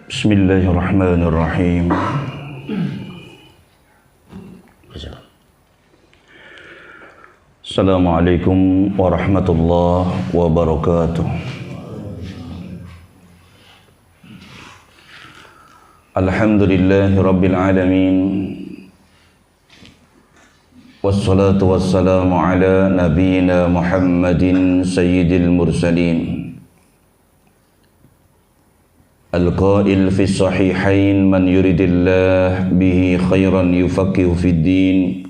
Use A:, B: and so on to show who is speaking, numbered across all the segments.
A: Bismillahirrahmanirrahim. Assalamualaikum warahmatullahi wabarakatuh. Alhamdulillahi rabbil alamin. Wassalatu wassalamu ala nabiyyina Muhammadin sayyidil mursalin. Al-qail fi sahihain man yuridillah bihi khairan yufaqihu fid din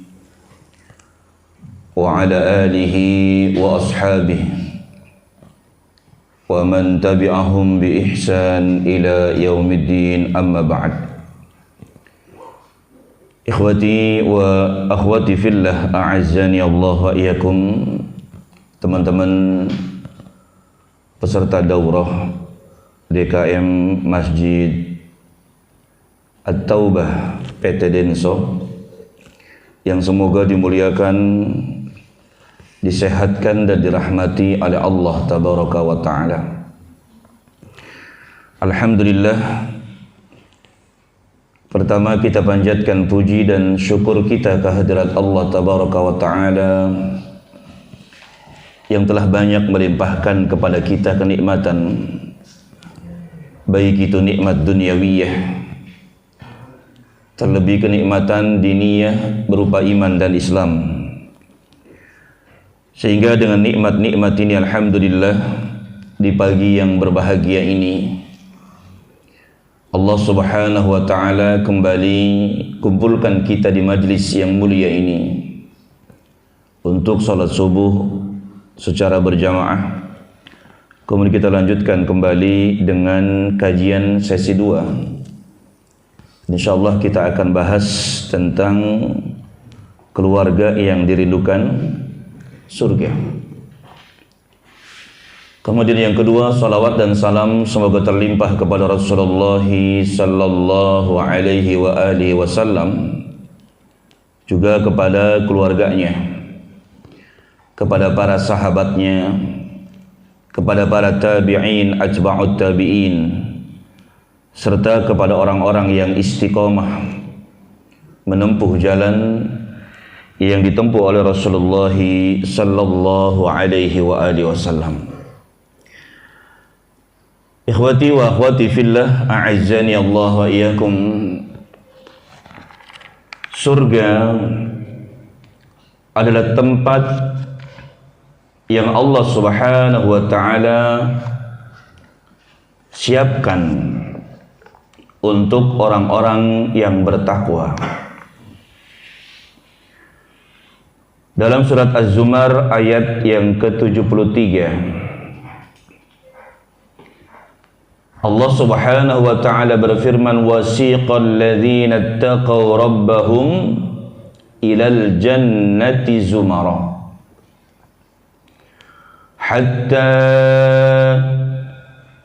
A: wa ala alihi wa ashabihi wa man tabi'ahum bi ihsan ila yaumiddin, amma ba'd. Ikhwati wa akhwati fillah, a'azzani Allah wa iyyakum. Teman-teman peserta daurah DKM Masjid At-Taubah PT Denso yang semoga dimuliakan, disehatkan dan dirahmati oleh Allah Tabaraka wa Ta'ala. Alhamdulillah, pertama kita panjatkan puji dan syukur kita kehadirat Allah Tabaraka wa Ta'ala yang telah banyak melimpahkan kepada kita kenikmatan, baik itu nikmat duniawiyah, terlebih kenikmatan diniyah berupa iman dan Islam. Sehingga dengan nikmat-nikmat ini, alhamdulillah, di pagi yang berbahagia ini Allah Subhanahu wa Ta'ala kembali kumpulkan kita di majlis yang mulia ini untuk salat subuh secara berjamaah. Kemudian kita lanjutkan kembali dengan kajian sesi 2. InsyaAllah kita akan bahas tentang keluarga yang dirindukan, surga. Kemudian yang kedua, salawat dan salam semoga terlimpah kepada Rasulullah sallallahu alaihi wa alihi wasallam, juga kepada keluarganya, kepada para sahabatnya, kepada para tabi'in, atba'ut tabi'in, serta kepada orang-orang yang istiqomah menempuh jalan yang ditempuh oleh Rasulullah sallallahu alaihi wa alihi wasallam. Ikhwati wa akhwati fillah, a'azzani Allah wa iyyakum. Surga adalah tempat yang Allah Subhanahu wa Ta'ala siapkan untuk orang-orang yang bertakwa. Dalam surat Az-Zumar ayat yang ke-73, Allah Subhanahu wa Ta'ala berfirman, wasiqal ladzina ittaqaw rabbahum ilal jannati zumara hatta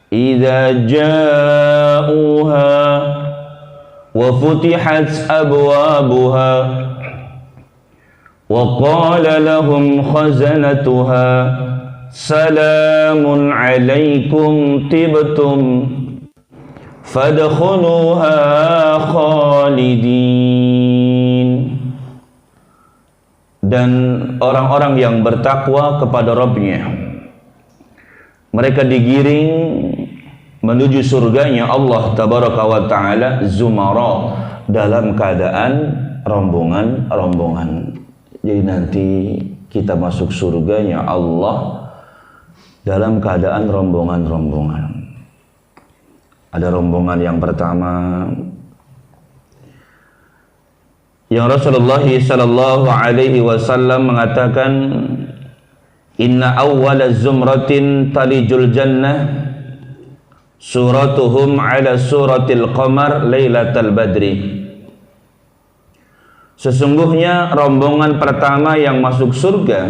A: idza ja'uha wa futihat abwabuha wa qala lahum khazanatuha salamun alaikum tibtum fadkhuluha khalidin. Dan orang-orang yang bertakwa kepada Rabbnya, mereka digiring menuju surganya Allah Tabaraka wa Ta'ala zumara, dalam keadaan rombongan-rombongan. Jadi nanti kita masuk surganya Allah dalam keadaan rombongan-rombongan. Ada rombongan yang pertama yang Rasulullah sallallahu alaihi wasallam mengatakan, inna awwala zumratin talijul jannah suratuhum ala suratil qamar lailatal badri. Sesungguhnya rombongan pertama yang masuk surga,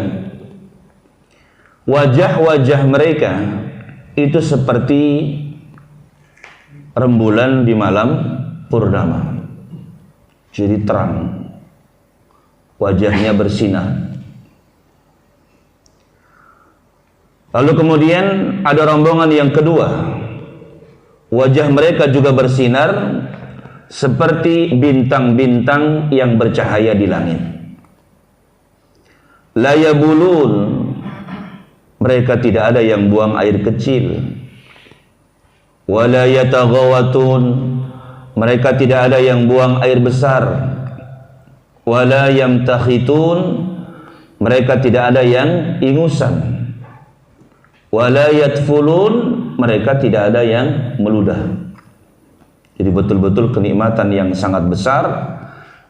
A: wajah-wajah mereka itu seperti rembulan di malam purnama. Jadi terang, wajahnya bersinar. Lalu kemudian ada rombongan yang kedua, Wajah mereka juga bersinar seperti bintang-bintang yang bercahaya di langit. La yabulun, mereka tidak ada yang buang air kecil. Wala yataghawatun, mereka tidak ada yang buang air besar. Wala yamtakhitun, mereka tidak ada yang ingusan. Wala yatfulun, mereka tidak ada yang meludah. Jadi betul-betul kenikmatan yang sangat besar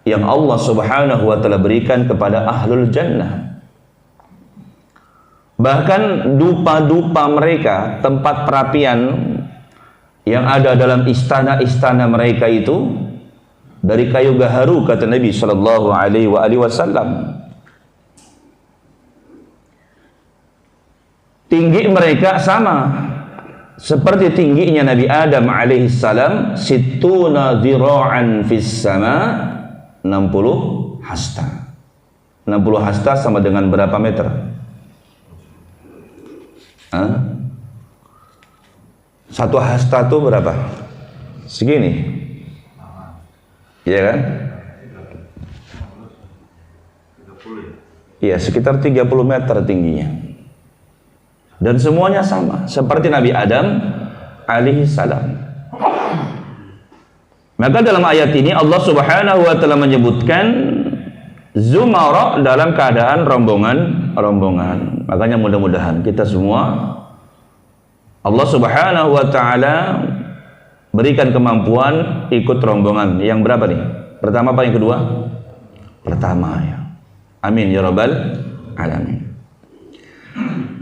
A: yang Allah Subhanahu wa taala berikan kepada ahlul jannah. Bahkan dupa-dupa mereka, tempat perapian yang ada dalam istana-istana mereka itu dari kayu gaharu, kata Nabi sallallahu alaihi wasallam. Tinggi mereka sama seperti tingginya Nabi Adam alaihi salam, sittuna dhira'an fis sama, 60 hasta. 60 hasta sama dengan berapa meter? Satu hasta itu berapa? Segini. Iya kan? Iya, sekitar 30 meter tingginya. Dan semuanya sama seperti Nabi Adam alaihi salam. Maka dalam ayat ini Allah Subhanahu wa taala menyebutkan zumara dalam keadaan rombongan. Makanya mudah-mudahan kita semua Allah Subhanahu wa taala berikan kemampuan ikut rombongan yang berapa nih? Pertama apa yang kedua? Pertama ya. Amin ya rabbal alamin.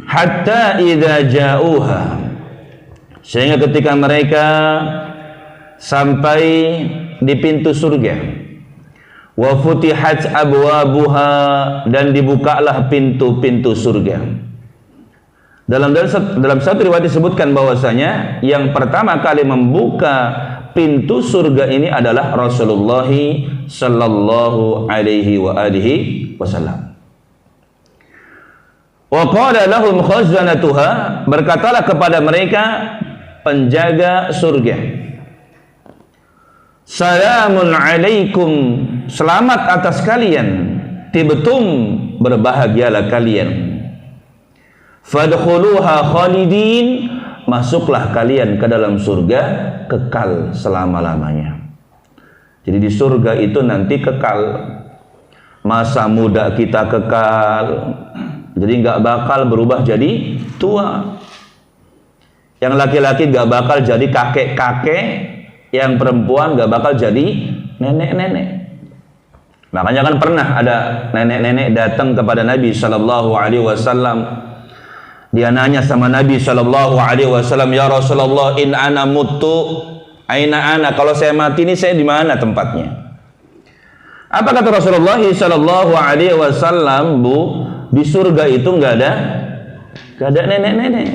A: Hatta idza ja'uha, sehingga ketika mereka sampai di pintu surga, wa futihat abwabuha, dan dibukalah pintu-pintu surga. Dalam satu riwayat disebutkan bahwasanya yang pertama kali membuka pintu surga ini adalah Rasulullah sallallahu alaihi wasallam. Wa qala lahum khazanatuha, berkatalah kepada mereka penjaga surga, salamun alaikum, selamat atas kalian, tibtum, berbahagialah kalian, fadkhuluha khalidin, masuklah kalian ke dalam surga kekal selama-lamanya. Jadi di surga itu nanti kekal, masa muda kita kekal, jadi nggak bakal berubah jadi tua. Yang laki-laki nggak bakal jadi kakek-kakek, yang perempuan nggak bakal jadi nenek-nenek. Makanya kan pernah ada nenek-nenek datang kepada Nabi Shallallahu Alaihi Wasallam. Dia nanya sama Nabi Shallallahu Alaihi Wasallam, ya Rasulullah, in ana mutu, aina ana, kalau saya mati ini saya di mana tempatnya? Apa kata Rasulullah Shallallahu Alaihi Wasallam? Bu, di surga itu nggak ada nenek-nenek.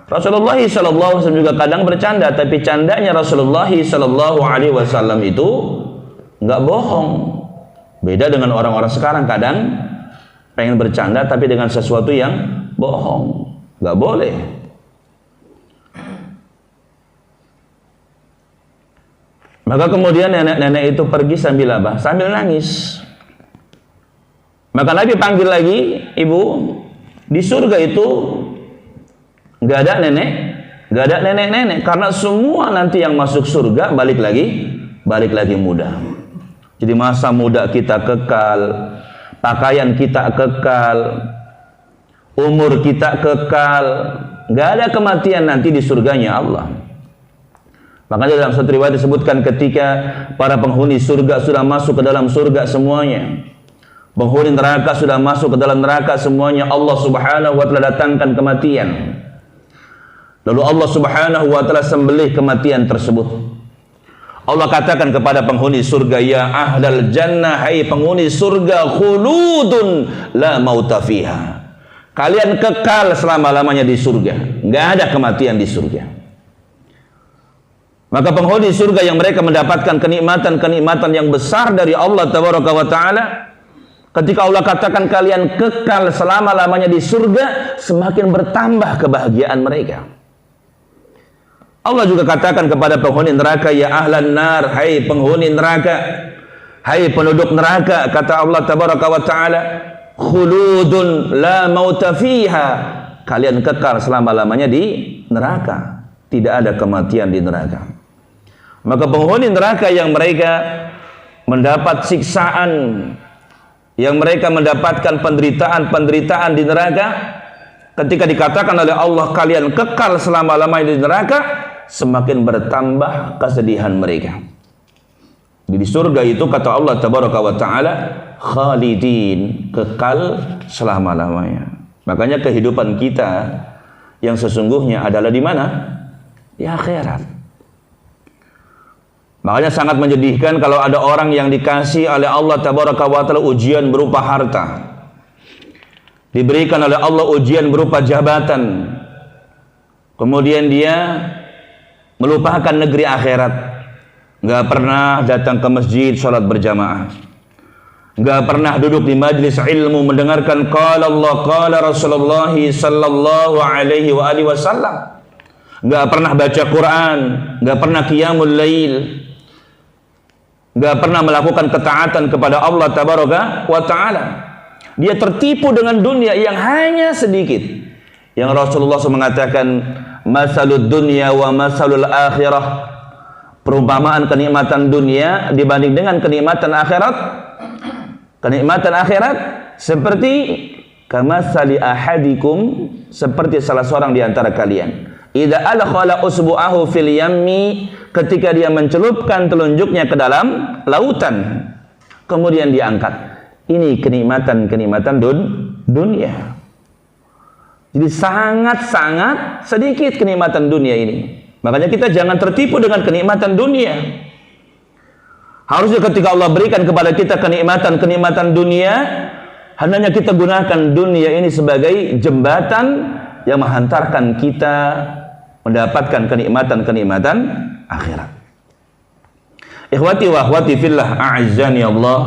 A: Rasulullah Shallallahu Alaihi Wasallam juga kadang bercanda, tapi candanya Rasulullah Shallallahu Alaihi Wasallam itu nggak bohong. Beda dengan orang-orang sekarang, kadang pengen bercanda tapi dengan sesuatu yang bohong. Nggak boleh. Maka kemudian nenek-nenek itu pergi sambil apa? Sambil nangis. Maka Nabi panggil lagi, ibu, di surga itu nggak ada nenek, nggak ada nenek-nenek, karena semua nanti yang masuk surga balik lagi muda. Jadi masa muda kita kekal, pakaian kita kekal, umur kita kekal, nggak ada kematian nanti di surganya Allah. Makanya dalam satu riwayat disebutkan ketika para penghuni surga sudah masuk ke dalam surga semuanya, penghuni neraka sudah masuk ke dalam neraka semuanya, Allah Subhanahu wa taala datangkan kematian. Lalu Allah Subhanahu wa taala sembelih kematian tersebut. Allah katakan kepada penghuni surga, ya ahlal jannah, hai penghuni surga, khuludun la mauta fiha, kalian kekal selama-lamanya di surga, nggak ada kematian di surga. Maka penghuni surga yang mereka mendapatkan kenikmatan-kenikmatan yang besar dari Allah Tabaraka wa Ta'ala, ketika Allah katakan kalian kekal selama-lamanya di surga, semakin bertambah kebahagiaan mereka. Allah juga katakan kepada penghuni neraka, ya ahlan nar, hai penghuni neraka, hai penduduk neraka, kata Allah tabaraka wa taala, khuludun la mauta fiha, kalian kekal selama-lamanya di neraka, tidak ada kematian di neraka. Maka penghuni neraka yang mereka mendapat siksaan, yang mereka mendapatkan penderitaan di neraka, ketika dikatakan oleh Allah kalian kekal selama-lamanya di neraka, semakin bertambah kesedihan mereka. Di surga itu kata Allah tabaraka wa taala, khalidin, kekal selama-lamanya. Makanya kehidupan kita yang sesungguhnya adalah di mana? Di akhirat. Makanya sangat menyedihkan kalau ada orang yang dikasih oleh Allah tabaraka wa taala ujian berupa harta, diberikan oleh Allah ujian berupa jabatan, kemudian dia melupakan negeri akhirat, nggak pernah datang ke masjid sholat berjamaah, nggak pernah duduk di majlis ilmu mendengarkan qala Allah qala Rasulullah sallallahu alaihi wasallam, nggak pernah baca Quran, nggak pernah qiyamul lail, nggak pernah melakukan ketaatan kepada Allah tabaraka wa taala. Dia tertipu dengan dunia yang hanya sedikit. Yang Rasulullah SAW mengatakan, masalud dunya wa masalul akhirah, perumpamaan kenikmatan dunia dibanding dengan kenikmatan akhirat. Kenikmatan akhirat seperti kamasali ahadikum, seperti salah seorang di antara kalian, idza alqala usbu'ahu fil yammi, ketika dia mencelupkan telunjuknya ke dalam lautan, kemudian diangkat. Ini kenikmatan dunia. Jadi sangat-sangat sedikit kenikmatan dunia ini. Makanya kita jangan tertipu dengan kenikmatan dunia. Harusnya ketika Allah berikan kepada kita kenikmatan dunia, hendaknya kita gunakan dunia ini sebagai jembatan yang menghantarkan kita mendapatkan kenikmatan akhirat. Ikhwati wa akhwati fillah, a'azzani Allah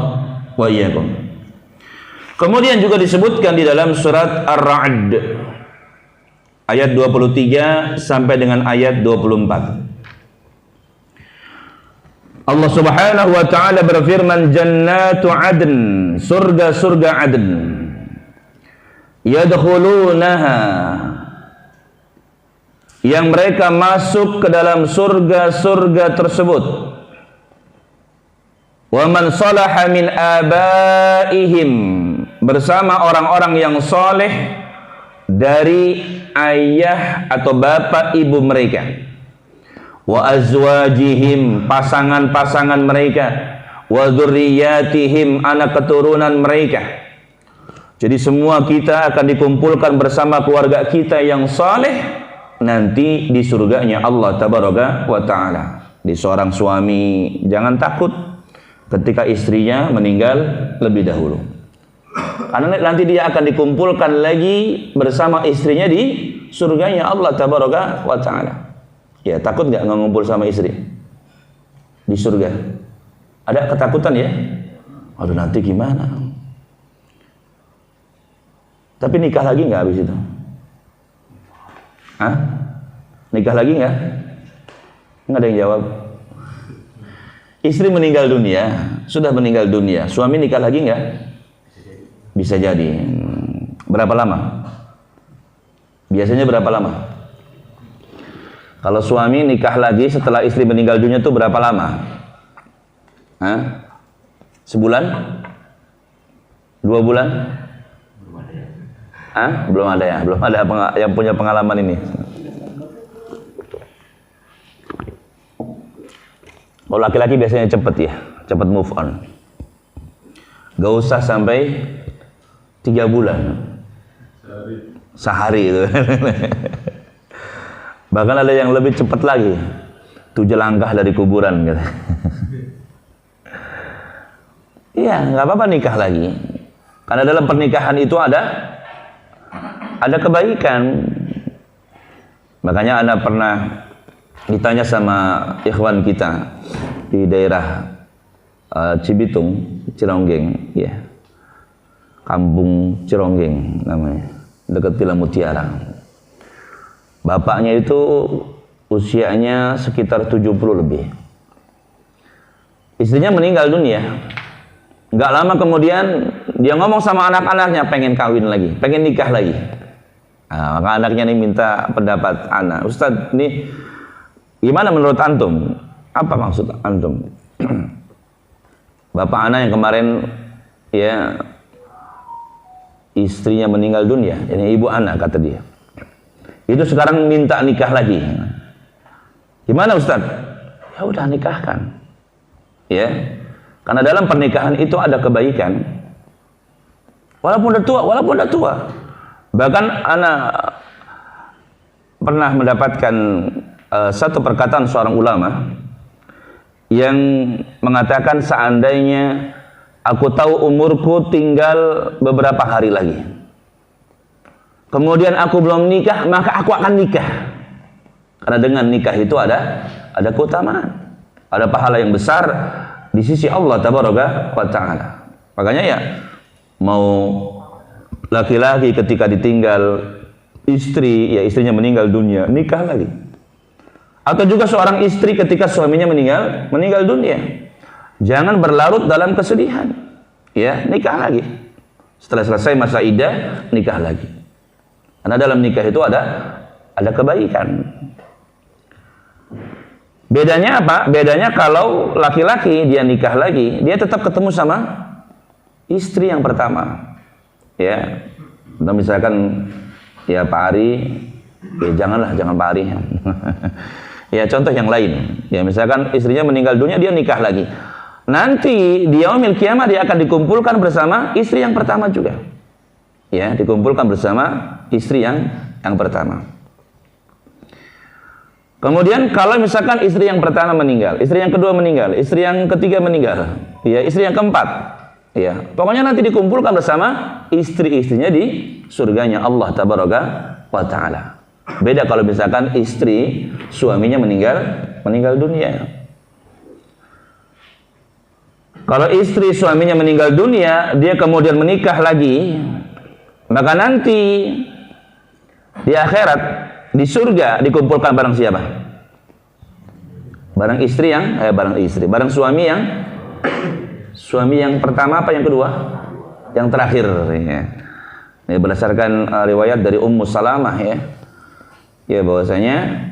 A: wa iyyakum. Kemudian juga disebutkan di dalam surat Ar-Ra'd ayat 23 sampai dengan ayat 24. Allah Subhanahu wa taala berfirman, jannatu adn, surga-surga adn, yadkhulunaha, yang mereka masuk ke dalam surga-surga tersebut, wa man salaha min abaihim, bersama orang-orang yang soleh dari ayah atau bapak ibu mereka, wa azwajihim, pasangan-pasangan mereka, wa dzurriyyatihim, anak keturunan mereka. Jadi semua kita akan dikumpulkan bersama keluarga kita yang soleh nanti di surganya Allah tabaraka wa ta'ala. Di seorang suami jangan takut ketika istrinya meninggal lebih dahulu, karena nanti dia akan dikumpulkan lagi bersama istrinya di surganya Allah tabaraka wa ta'ala. Ya, takut nggak ngumpul sama istri di surga? Ada ketakutan ya? Aduh, nanti gimana? Tapi nikah lagi nggak habis itu? Hah? Nikah lagi nggak? Nggak ada yang jawab. Istri meninggal dunia, sudah meninggal dunia. Suami nikah lagi nggak? Bisa jadi. Berapa lama? Biasanya berapa lama? Kalau suami nikah lagi setelah istri meninggal dunia itu berapa lama? Hah? Sebulan? 2 bulan? Hah? Belum ada ya? Belum ada yang punya pengalaman ini. Kalau laki-laki biasanya cepet ya, cepet move on. Gak usah sampai 3 bulan, sehari itu. Bahkan ada yang lebih cepat lagi, 7 langkah dari kuburan gitu. Iya, nggak apa-apa nikah lagi, karena dalam pernikahan itu ada kebaikan. Makanya Anda pernah ditanya sama ikhwan kita di daerah Cibitung, Cironggeng, ya, Kampung Cironggeng namanya, dekat Villa Mutiara. Bapaknya itu usianya sekitar 70 lebih. Istrinya meninggal dunia. Nggak lama kemudian dia ngomong sama anak-anaknya pengen kawin lagi, pengen nikah lagi. Nah, maka anaknya ini minta pendapat anak. Ustadz, ini gimana menurut antum? Apa maksud antum? Bapak anak yang kemarin ya istrinya meninggal dunia, ini ibu anak kata dia. Itu sekarang minta nikah lagi. Gimana Ustadz? Ya udah nikahkan. Ya, karena dalam pernikahan itu ada kebaikan. Walaupun udah tua. Bahkan anak pernah mendapatkan satu perkataan seorang ulama yang mengatakan seandainya aku tahu umurku tinggal beberapa hari lagi, kemudian aku belum nikah, maka aku akan nikah. Karena dengan nikah itu ada keutamaan, ada pahala yang besar di sisi Allah Tabaraka wa Ta'ala. Makanya ya, mau laki-laki ketika ditinggal istri, ya istrinya meninggal dunia, nikah lagi. Atau juga seorang istri ketika suaminya meninggal dunia, jangan berlarut dalam kesedihan. Ya, nikah lagi. Setelah selesai masa iddah, nikah lagi. Karena dalam nikah itu ada kebaikan. Bedanya apa? Bedanya kalau laki-laki dia nikah lagi, dia tetap ketemu sama istri yang pertama. Ya, atau misalkan ya Pak Ari, ya jangan Pak Ari. Ya contoh yang lain. Ya misalkan istrinya meninggal dunia, dia nikah lagi. Nanti di yaumil kiamah dia akan dikumpulkan bersama istri yang pertama juga. Ya, dikumpulkan bersama istri yang pertama. Kemudian kalau misalkan istri yang pertama meninggal, istri yang kedua meninggal, istri yang ketiga meninggal, ya istri yang keempat, ya pokoknya nanti dikumpulkan bersama istri-istrinya di surganya Allah Tabaraka wa Ta'ala. Beda kalau misalkan istri suaminya meninggal dunia. Kalau istri suaminya meninggal dunia, dia kemudian menikah lagi, maka nanti di akhirat, di surga dikumpulkan barang siapa? Barang suami yang pertama apa yang kedua? Yang terakhir ya. Ini berdasarkan riwayat dari Ummu Salamah ya. Ya bahwasanya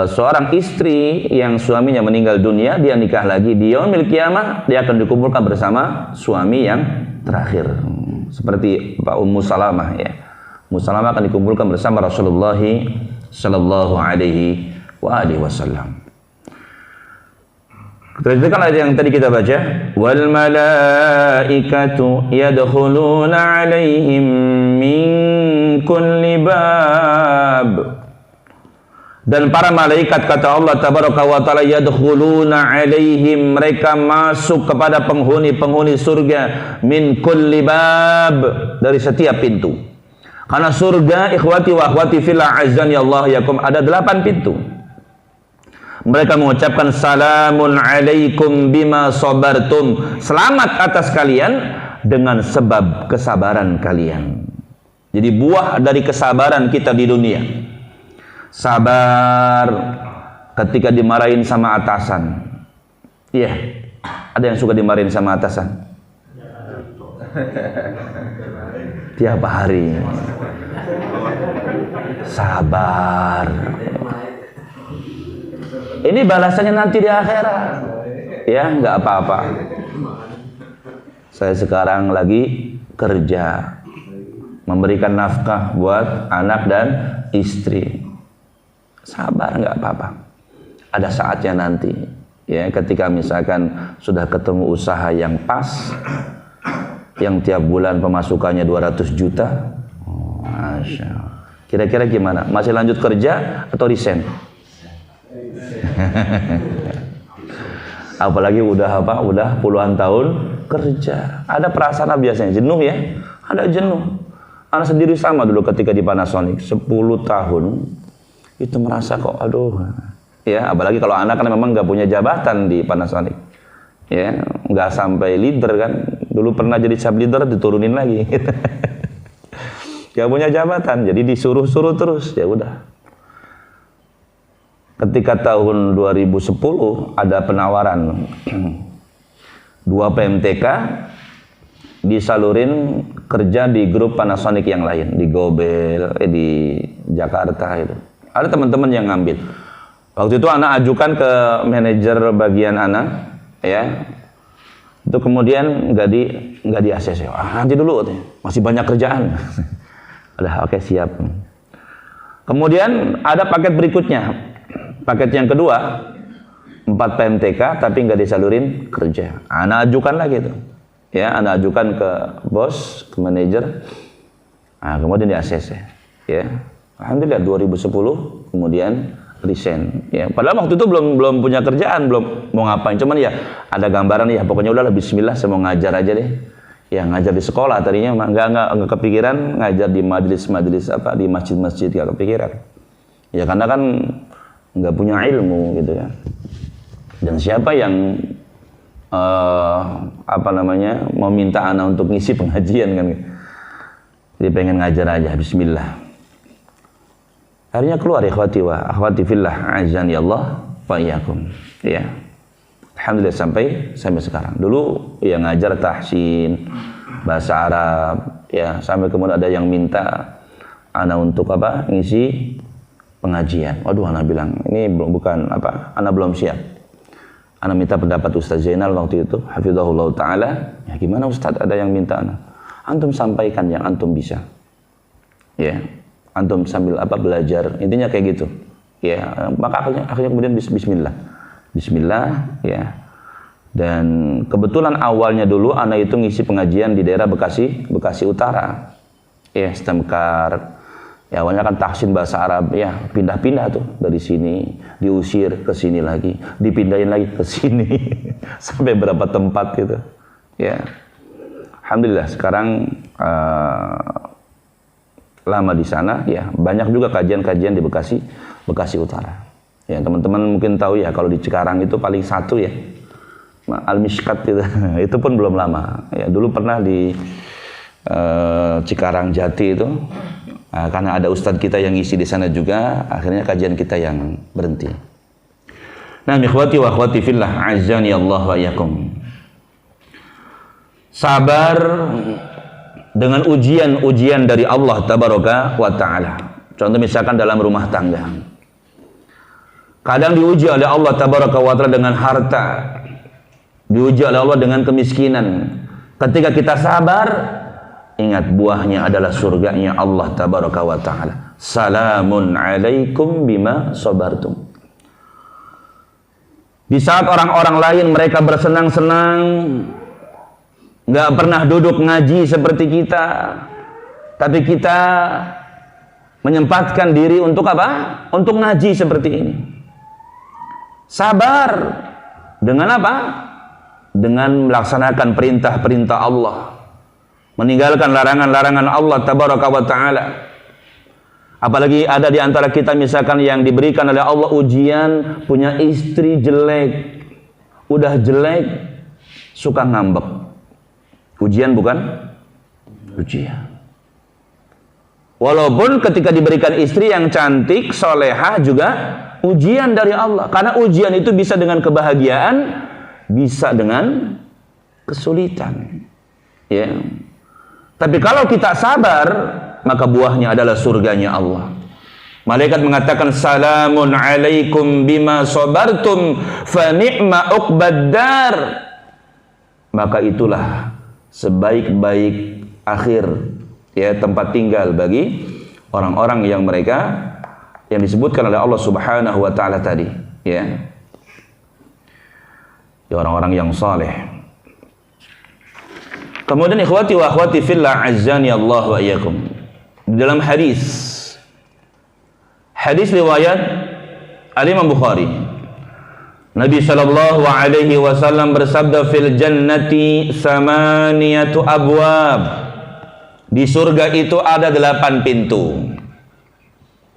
A: seorang istri yang suaminya meninggal dunia, dia nikah lagi di yaumil kiamah, dia akan dikumpulkan bersama suami yang terakhir. Seperti Pak Ummu Salamah ya. Ummu Salamah akan dikumpulkan bersama Rasulullah sallallahu alaihi wasallam. Teruskan ayat yang tadi kita baca, wal malaikatu yadkhuluna alaihim min kulli bab. Dan para malaikat kata Allah Tabaraka wa Ta'ala yadkhuluna alaihim, mereka masuk kepada penghuni surga min kulli bab, dari setiap pintu. Karena surga ikhwati wa akhwati fillah azan ya Allah yakum ada 8 pintu. Mereka mengucapkan salamun alaikum bima sabartum, selamat atas kalian dengan sebab kesabaran kalian. Jadi buah dari kesabaran kita di dunia. Sabar ketika dimarahin sama atasan. Iya, ada yang suka dimarahin sama atasan? Tiap hari. Sabar. Ini balasannya nanti di akhirat. Ya, nggak apa-apa. Saya sekarang lagi kerja, memberikan nafkah buat anak dan istri. Sabar, nggak apa-apa. Ada saatnya nanti. Ya, ketika misalkan sudah ketemu usaha yang pas, yang tiap bulan pemasukannya 200 juta. Oh, Masya Allah. Kira-kira gimana? Masih lanjut kerja atau resign? Apalagi udah puluhan tahun kerja. Ada perasaan biasanya jenuh ya. Ada jenuh. Anak sendiri sama dulu ketika di Panasonic 10 tahun itu merasa kok aduh. Ya, apalagi kalau anak kan memang nggak punya jabatan di Panasonic. Ya, nggak sampai leader kan. Dulu pernah jadi sub leader diturunin lagi. Gak punya jabatan, jadi disuruh-suruh terus. Ya udah. ketika tahun 2010 ada penawaran 2 PMTK disalurin kerja di grup Panasonic yang lain, di Gobel, di Jakarta itu. Ada teman-teman yang ngambil. Waktu itu anak ajukan ke manajer bagian anak, ya. Itu kemudian nggak di ACC. Nanti dulu, masih banyak kerjaan. Ada, oke, siap. Kemudian ada paket berikutnya. Paket yang kedua, 4 PMTK tapi nggak disalurin kerja. Anak ajukan lagi tuh. Ya, anak ajukan ke bos, ke manajer. Nah, kemudian di ACC. Ya. Alhamdulillah 2010 kemudian resign. Ya, padahal waktu itu belum punya kerjaan, belum mau ngapain. Cuman ya ada gambaran ya, pokoknya udahlah bismillah saya mau ngajar aja deh. Ya ngajar di sekolah tadinya nggak kepikiran ngajar di majelis apa di masjid-masjid, nggak kepikiran. Ya karena kan nggak punya ilmu gitu ya. Dan siapa yang mau minta anak untuk ngisi pengajian kan? Dia pengen ngajar aja, bismillah. Akhirnya keluar ikhwati wa akhwati fillah, azani Allah wa iyyakum. Ya. Alhamdulillah sampai sekarang. Dulu ya ngajar tahsin, bahasa Arab, ya sampai kemudian ada yang minta anak untuk ngisi pengajian. Waduh, anak bilang, ini bukan anak belum siap. Anak minta pendapat Ustaz Zainal waktu itu, hafizahullah ta'ala. Ya gimana Ustaz, ada yang minta anak. Antum sampaikan yang antum bisa. Ya, antum sambil belajar. Intinya kayak gitu. Ya, maka akhirnya kemudian bismillah. Bismillah, ya. Dan kebetulan awalnya dulu anak itu ngisi pengajian di daerah Bekasi Utara. Ya, Stemkar. Ya awalnya kan tahsin bahasa Arab, ya pindah-pindah tuh dari sini, diusir ke sini lagi, dipindahin lagi ke sini, sampai berapa tempat gitu. Ya, alhamdulillah sekarang lama di sana, ya banyak juga kajian-kajian di Bekasi Utara. Ya teman-teman mungkin tahu ya kalau di Cikarang itu paling satu ya, Al-Mishkat gitu, itu pun belum lama. Ya dulu pernah di Cikarang Jati itu. Karena ada ustadz kita yang isi di sana juga, akhirnya kajian kita yang berhenti. Nah, ikhwati wa akhwati fillah, azani Allah wa iyyakum. Sabar dengan ujian-ujian dari Allah tabaraka wa taala. Contoh misalkan dalam rumah tangga. Kadang diuji oleh Allah tabaraka wa taala dengan harta. Diuji oleh Allah dengan kemiskinan. Ketika kita sabar, ingat buahnya adalah surganya Allah tabaraka wa ta'ala. Salamun alaikum bima sabartum. Di saat orang-orang lain mereka bersenang-senang, gak pernah duduk ngaji seperti kita, tapi kita menyempatkan diri untuk untuk ngaji seperti ini. Sabar dengan dengan melaksanakan perintah-perintah Allah, meninggalkan larangan-larangan Allah tabaraka wa ta'ala. Apalagi ada di antara kita misalkan yang diberikan oleh Allah ujian, punya istri jelek, udah jelek, suka ngambek. Ujian bukan? Ujian. Walaupun ketika diberikan istri yang cantik, solehah juga ujian dari Allah. Karena ujian itu bisa dengan kebahagiaan, bisa dengan kesulitan. Ya. Tapi kalau kita sabar, maka buahnya adalah surganya Allah. Malaikat mengatakan salamun alaikum bima sabartum fa ni'ma uqbad dar. Maka itulah sebaik-baik akhir, ya, tempat tinggal bagi orang-orang yang mereka yang disebutkan oleh Allah Subhanahu wa taala tadi, ya. Orang-orang yang saleh. Kemudian ikhwati wa akhwati fillah, azzani Allah wa iyyakum. Di dalam hadis riwayat Al-Imam Bukhari, Nabi sallallahu alaihi wasallam bersabda, fil jannati samaniyatu abwab. Di surga itu ada 8 pintu.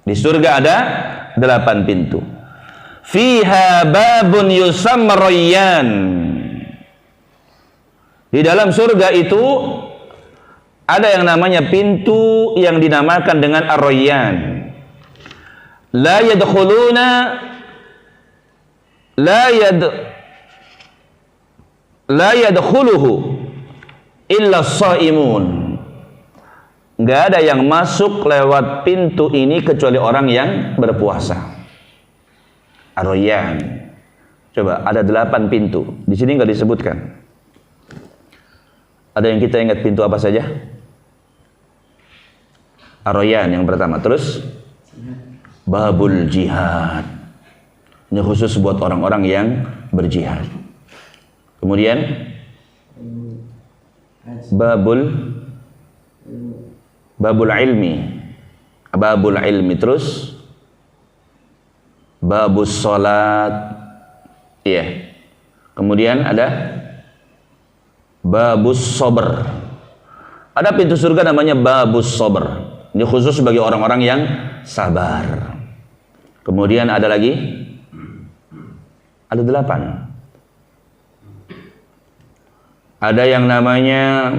A: Di surga ada 8 pintu. Fiha babun yusamma Rayyan. Di dalam surga itu ada yang namanya pintu yang dinamakan dengan Ar-Rayyan. La yadkhuluna la yadkhuluhu illa shaimun. Nggak ada yang masuk lewat pintu ini kecuali orang yang berpuasa. Ar-Rayyan. Coba, ada 8 pintu. Di sini nggak disebutkan. Ada yang kita ingat pintu apa saja? Ar-Rayyan yang pertama. Terus babul jihad. Ini khusus buat orang-orang yang berjihad. Kemudian babul ilmi, terus babus salat, iya. Kemudian ada babus sabr. Ada pintu surga namanya babus sabr. Ini khusus bagi orang-orang yang sabar. Kemudian ada lagi, ada 8. Ada yang namanya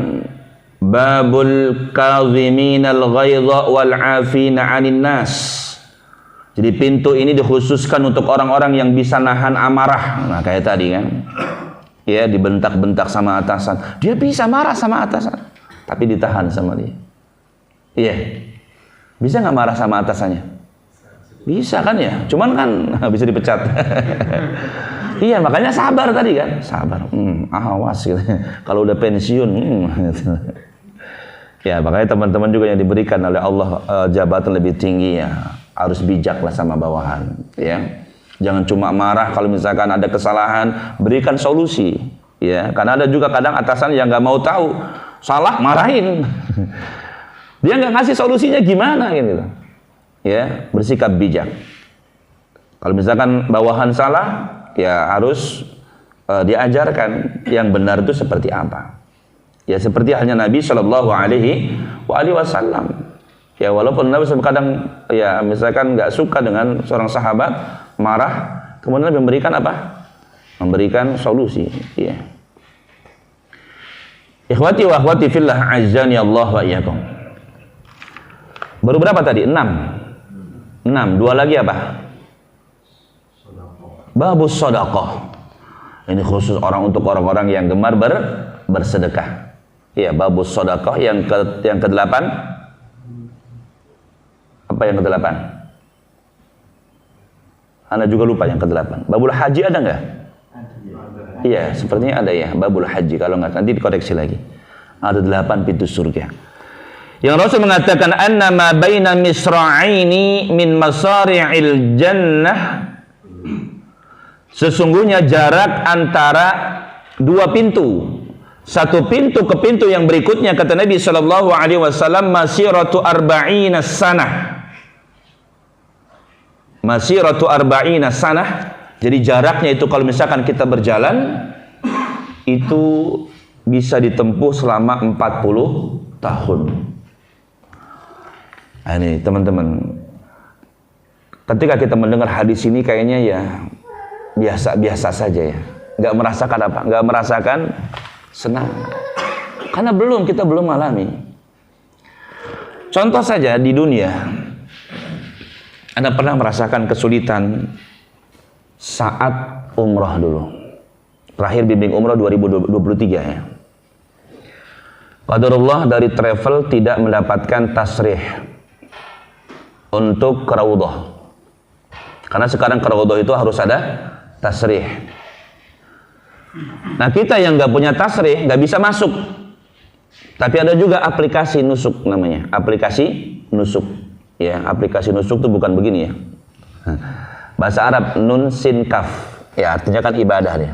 A: babul kaziminal ghaidha wal 'afina 'anil nas. Jadi pintu ini dikhususkan untuk orang-orang yang bisa nahan amarah. Nah, kayak tadi kan. Ya, dibentak-bentak sama atasan. Dia bisa marah sama atasan, tapi ditahan sama dia. Iya. Bisa nggak marah sama atasannya? Bisa kan ya? Cuman kan bisa dipecat. Iya, makanya sabar tadi kan. Sabar. Awas gitu. Kalau udah pensiun. Gitu. Ya, makanya teman-teman juga yang diberikan oleh Allah jabatan lebih tinggi ya, harus bijaklah sama bawahan, ya. Jangan cuma marah kalau misalkan ada kesalahan, berikan solusi, ya. Karena ada juga kadang atasan yang nggak mau tahu, salah marahin. Dia nggak ngasih solusinya gimana gitu. Ya, bersikap bijak. Kalau misalkan bawahan salah, ya harus diajarkan yang benar itu seperti apa. Ya seperti halnya Nabi Shallallahu Alaihi Wasallam. Ya walaupun Nabi kadang ya misalkan nggak suka dengan seorang sahabat, marah, kemudian Nabi memberikan apa? Memberikan solusi. Ya. Ikhwati wa akhwati fillah azzani Allah wa iyyakum. Baru berapa tadi? 6. 6. 2 lagi apa? Babus sedekah. Ini khusus untuk orang-orang yang gemar bersedekah. Ya, babus sedekah yang ke-8. Apa yang ke-8? Anda juga lupa yang ke-8. Babul haji ada nggak? Iya, sepertinya ada ya, babul haji. Kalau nggak nanti dikoreksi lagi. Ada 8 pintu surga. Yang Rasul mengatakan anna ma baina misra'aini min masari'il jannah. Sesungguhnya jarak antara 2 pintu, satu pintu ke pintu yang berikutnya, kata Nabi Shallallahu Alaihi Wasallam, masiratu arba'ina sanah. Masiratu arba'ina sanah. Jadi jaraknya itu kalau misalkan kita berjalan itu bisa ditempuh selama 40 tahun. Nah, ini teman-teman, ketika kita mendengar hadis ini kayaknya ya biasa-biasa saja ya, nggak merasakan apa, nggak merasakan senang, karena kita belum alami. Contoh saja di dunia, Anda pernah merasakan kesulitan saat umrah dulu. Terakhir bimbing umrah 2023 ya. Qadarullah dari travel tidak mendapatkan tasrih untuk ke Raudhah. Karena sekarang ke Raudhah itu harus ada tasrih. Nah, kita yang nggak punya tasrih nggak bisa masuk. Tapi ada juga aplikasi nusuk namanya, aplikasi nusuk. Ya, aplikasi nusuk itu bukan begini ya. Bahasa Arab nun sin kaf. Ya, artinya kan ibadah dia.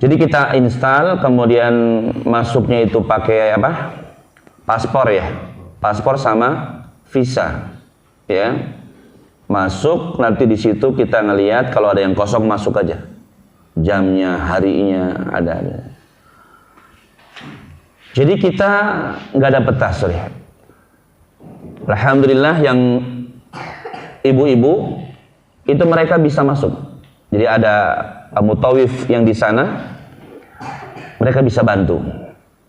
A: Jadi kita install, kemudian masuknya itu pakai apa? Paspor ya. Paspor sama visa. Ya. Masuk, nanti di situ kita ngelihat kalau ada yang kosong masuk aja. Jamnya, harinya ada. Jadi kita nggak dapat tasrih. Alhamdulillah yang ibu-ibu itu mereka bisa masuk. Jadi ada mutawif yang di sana, mereka bisa bantu.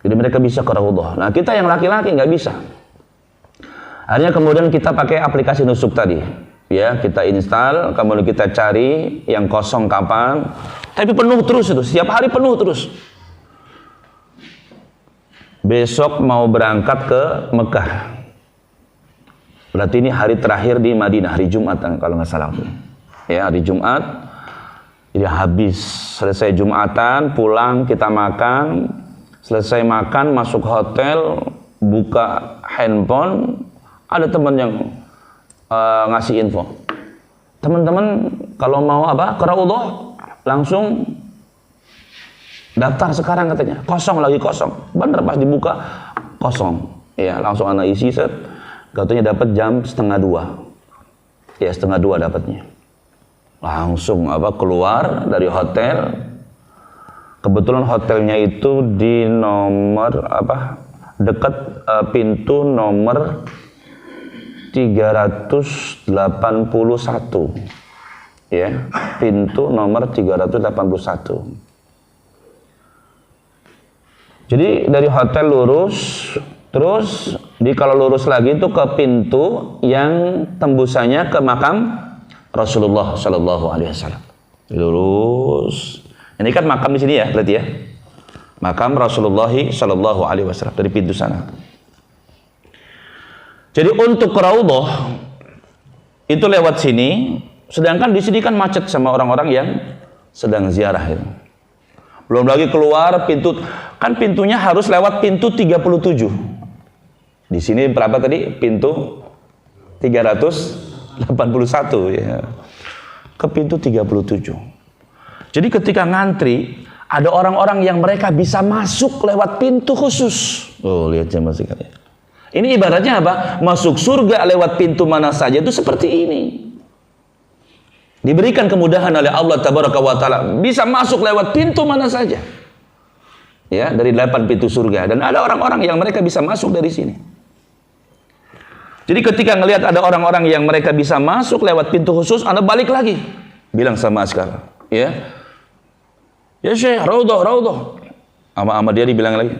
A: Jadi mereka bisa ke Raudhah. Nah, kita yang laki-laki nggak bisa. Akhirnya kemudian kita pakai aplikasi nusuk tadi. Ya, kita install, kemudian kita cari yang kosong kapan. Tapi penuh terus itu, setiap hari penuh terus. Besok mau berangkat ke Mekah. Berarti ini hari terakhir di Madinah, hari Jumat kalau nggak salah. Ya, hari Jumat. Jadi habis selesai Jumatan, pulang kita makan. Selesai makan, masuk hotel, buka handphone, ada teman yang ngasih info. Teman-teman kalau mau ke Raudhah langsung daftar sekarang katanya. Kosong lagi kosong. Bener pas dibuka kosong. Ya, langsung anak isi set. Katanya dapat jam 1:30. Ya, 1:30 dapatnya. Langsung keluar dari hotel. Kebetulan hotelnya itu di nomor dekat pintu nomor 381. Ya, pintu nomor 381. Jadi dari hotel lurus, terus kalau lurus lagi itu ke pintu yang tembusannya ke makam Rasulullah Shallallahu Alaihi Wasallam. Lurus. Ini kan makam di sini ya, berarti ya. Makam Rasulullah Shallallahu Alaihi Wasallam dari pintu sana. Jadi untuk ke Raudhah itu lewat sini, sedangkan di sini kan macet sama orang-orang yang sedang ziarah itu. Belum lagi keluar pintu, kan pintunya harus lewat pintu 37. Di sini berapa tadi? Pintu 381 ya. Ke pintu 37. Jadi ketika ngantri, ada orang-orang yang mereka bisa masuk lewat pintu khusus. Oh, lihat jemaah sekalian. Ini ibaratnya apa? Masuk surga lewat pintu mana saja itu seperti ini. Diberikan kemudahan oleh Allah Tabaraka wa Ta'ala. Bisa masuk lewat pintu mana saja. Ya, dari 8 pintu surga. Dan ada orang-orang yang mereka bisa masuk dari sini. Jadi ketika ngelihat ada orang-orang yang mereka bisa masuk lewat pintu khusus, Anda balik lagi. Bilang sama askar. Ya. Ya Syekh, Raudhah. Sama dia dibilang lagi.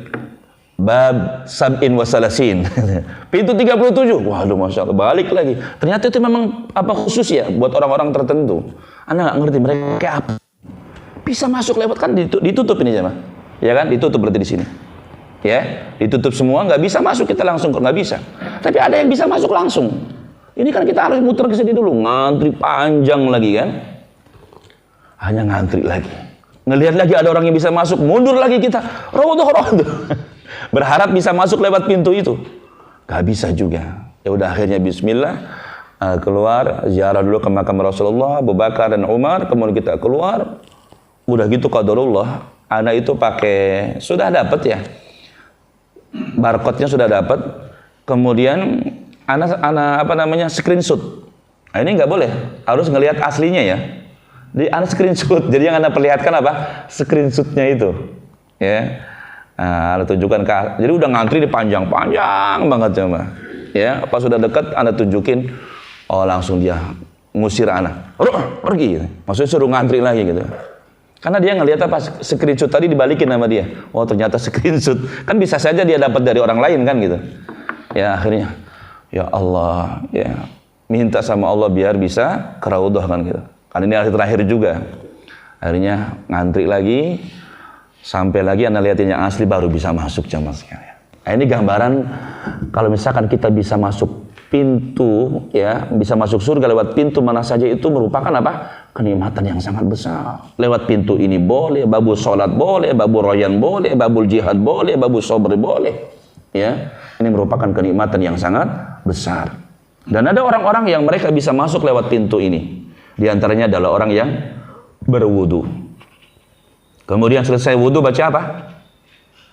A: Bab sab'in wa salasin. Pintu 37. Waduh, Masya Allah, balik lagi. Ternyata itu memang khusus ya buat orang-orang tertentu. Anda nggak ngerti mereka kayak apa. Bisa masuk lewat, kan ditutup ini ya, ya kan, ditutup berarti di sini. Ya, ditutup semua, nggak bisa masuk kita langsung, nggak bisa. Tapi ada yang bisa masuk langsung. Ini kan kita harus muter ke sini dulu, ngantri panjang lagi kan. Hanya ngantri lagi. Ngelihat lagi ada orang yang bisa masuk, mundur lagi kita. Raudhah. Berharap bisa masuk lewat pintu itu, gak bisa juga. Ya udah akhirnya Bismillah, keluar ziarah dulu ke makam Rasulullah, Abu Bakar dan Umar, kemudian kita keluar. Udah gitu qadarullah, anak itu pakai sudah dapat ya, barcode-nya sudah dapat. Kemudian anak screenshot. Nah, ini nggak boleh, harus ngelihat aslinya ya. Di anak screenshot, jadi yang Anda perlihatkan screenshotnya itu, ya. Nah, Anda tunjukkan jadi udah ngantri di panjang banget coba. Ya, pas sudah dekat Anda tunjukin, langsung dia ngusir anak. Pergi gitu. Maksudnya suruh ngantri lagi gitu. Karena dia ngelihat screenshot tadi dibalikin sama dia. Oh, ternyata screenshot. Kan bisa saja dia dapat dari orang lain kan gitu. Ya, akhirnya ya Allah, ya minta sama Allah biar bisa ke Raudhah kan gitu. Kan ini hari terakhir juga. Akhirnya ngantri lagi. Sampai lagi Anda lihatin yang asli baru bisa masuk jamaah sekalian. Nah, ini gambaran kalau misalkan kita bisa masuk pintu, ya, bisa masuk surga lewat pintu mana saja, itu merupakan kenikmatan yang sangat besar. Lewat pintu ini boleh, babul sholat boleh, babul royan boleh, babul jihad boleh, babul sabr boleh. Ya, ini merupakan kenikmatan yang sangat besar. Dan ada orang-orang yang mereka bisa masuk lewat pintu ini. Di antaranya adalah orang yang berwudu. Kemudian selesai wudu baca apa?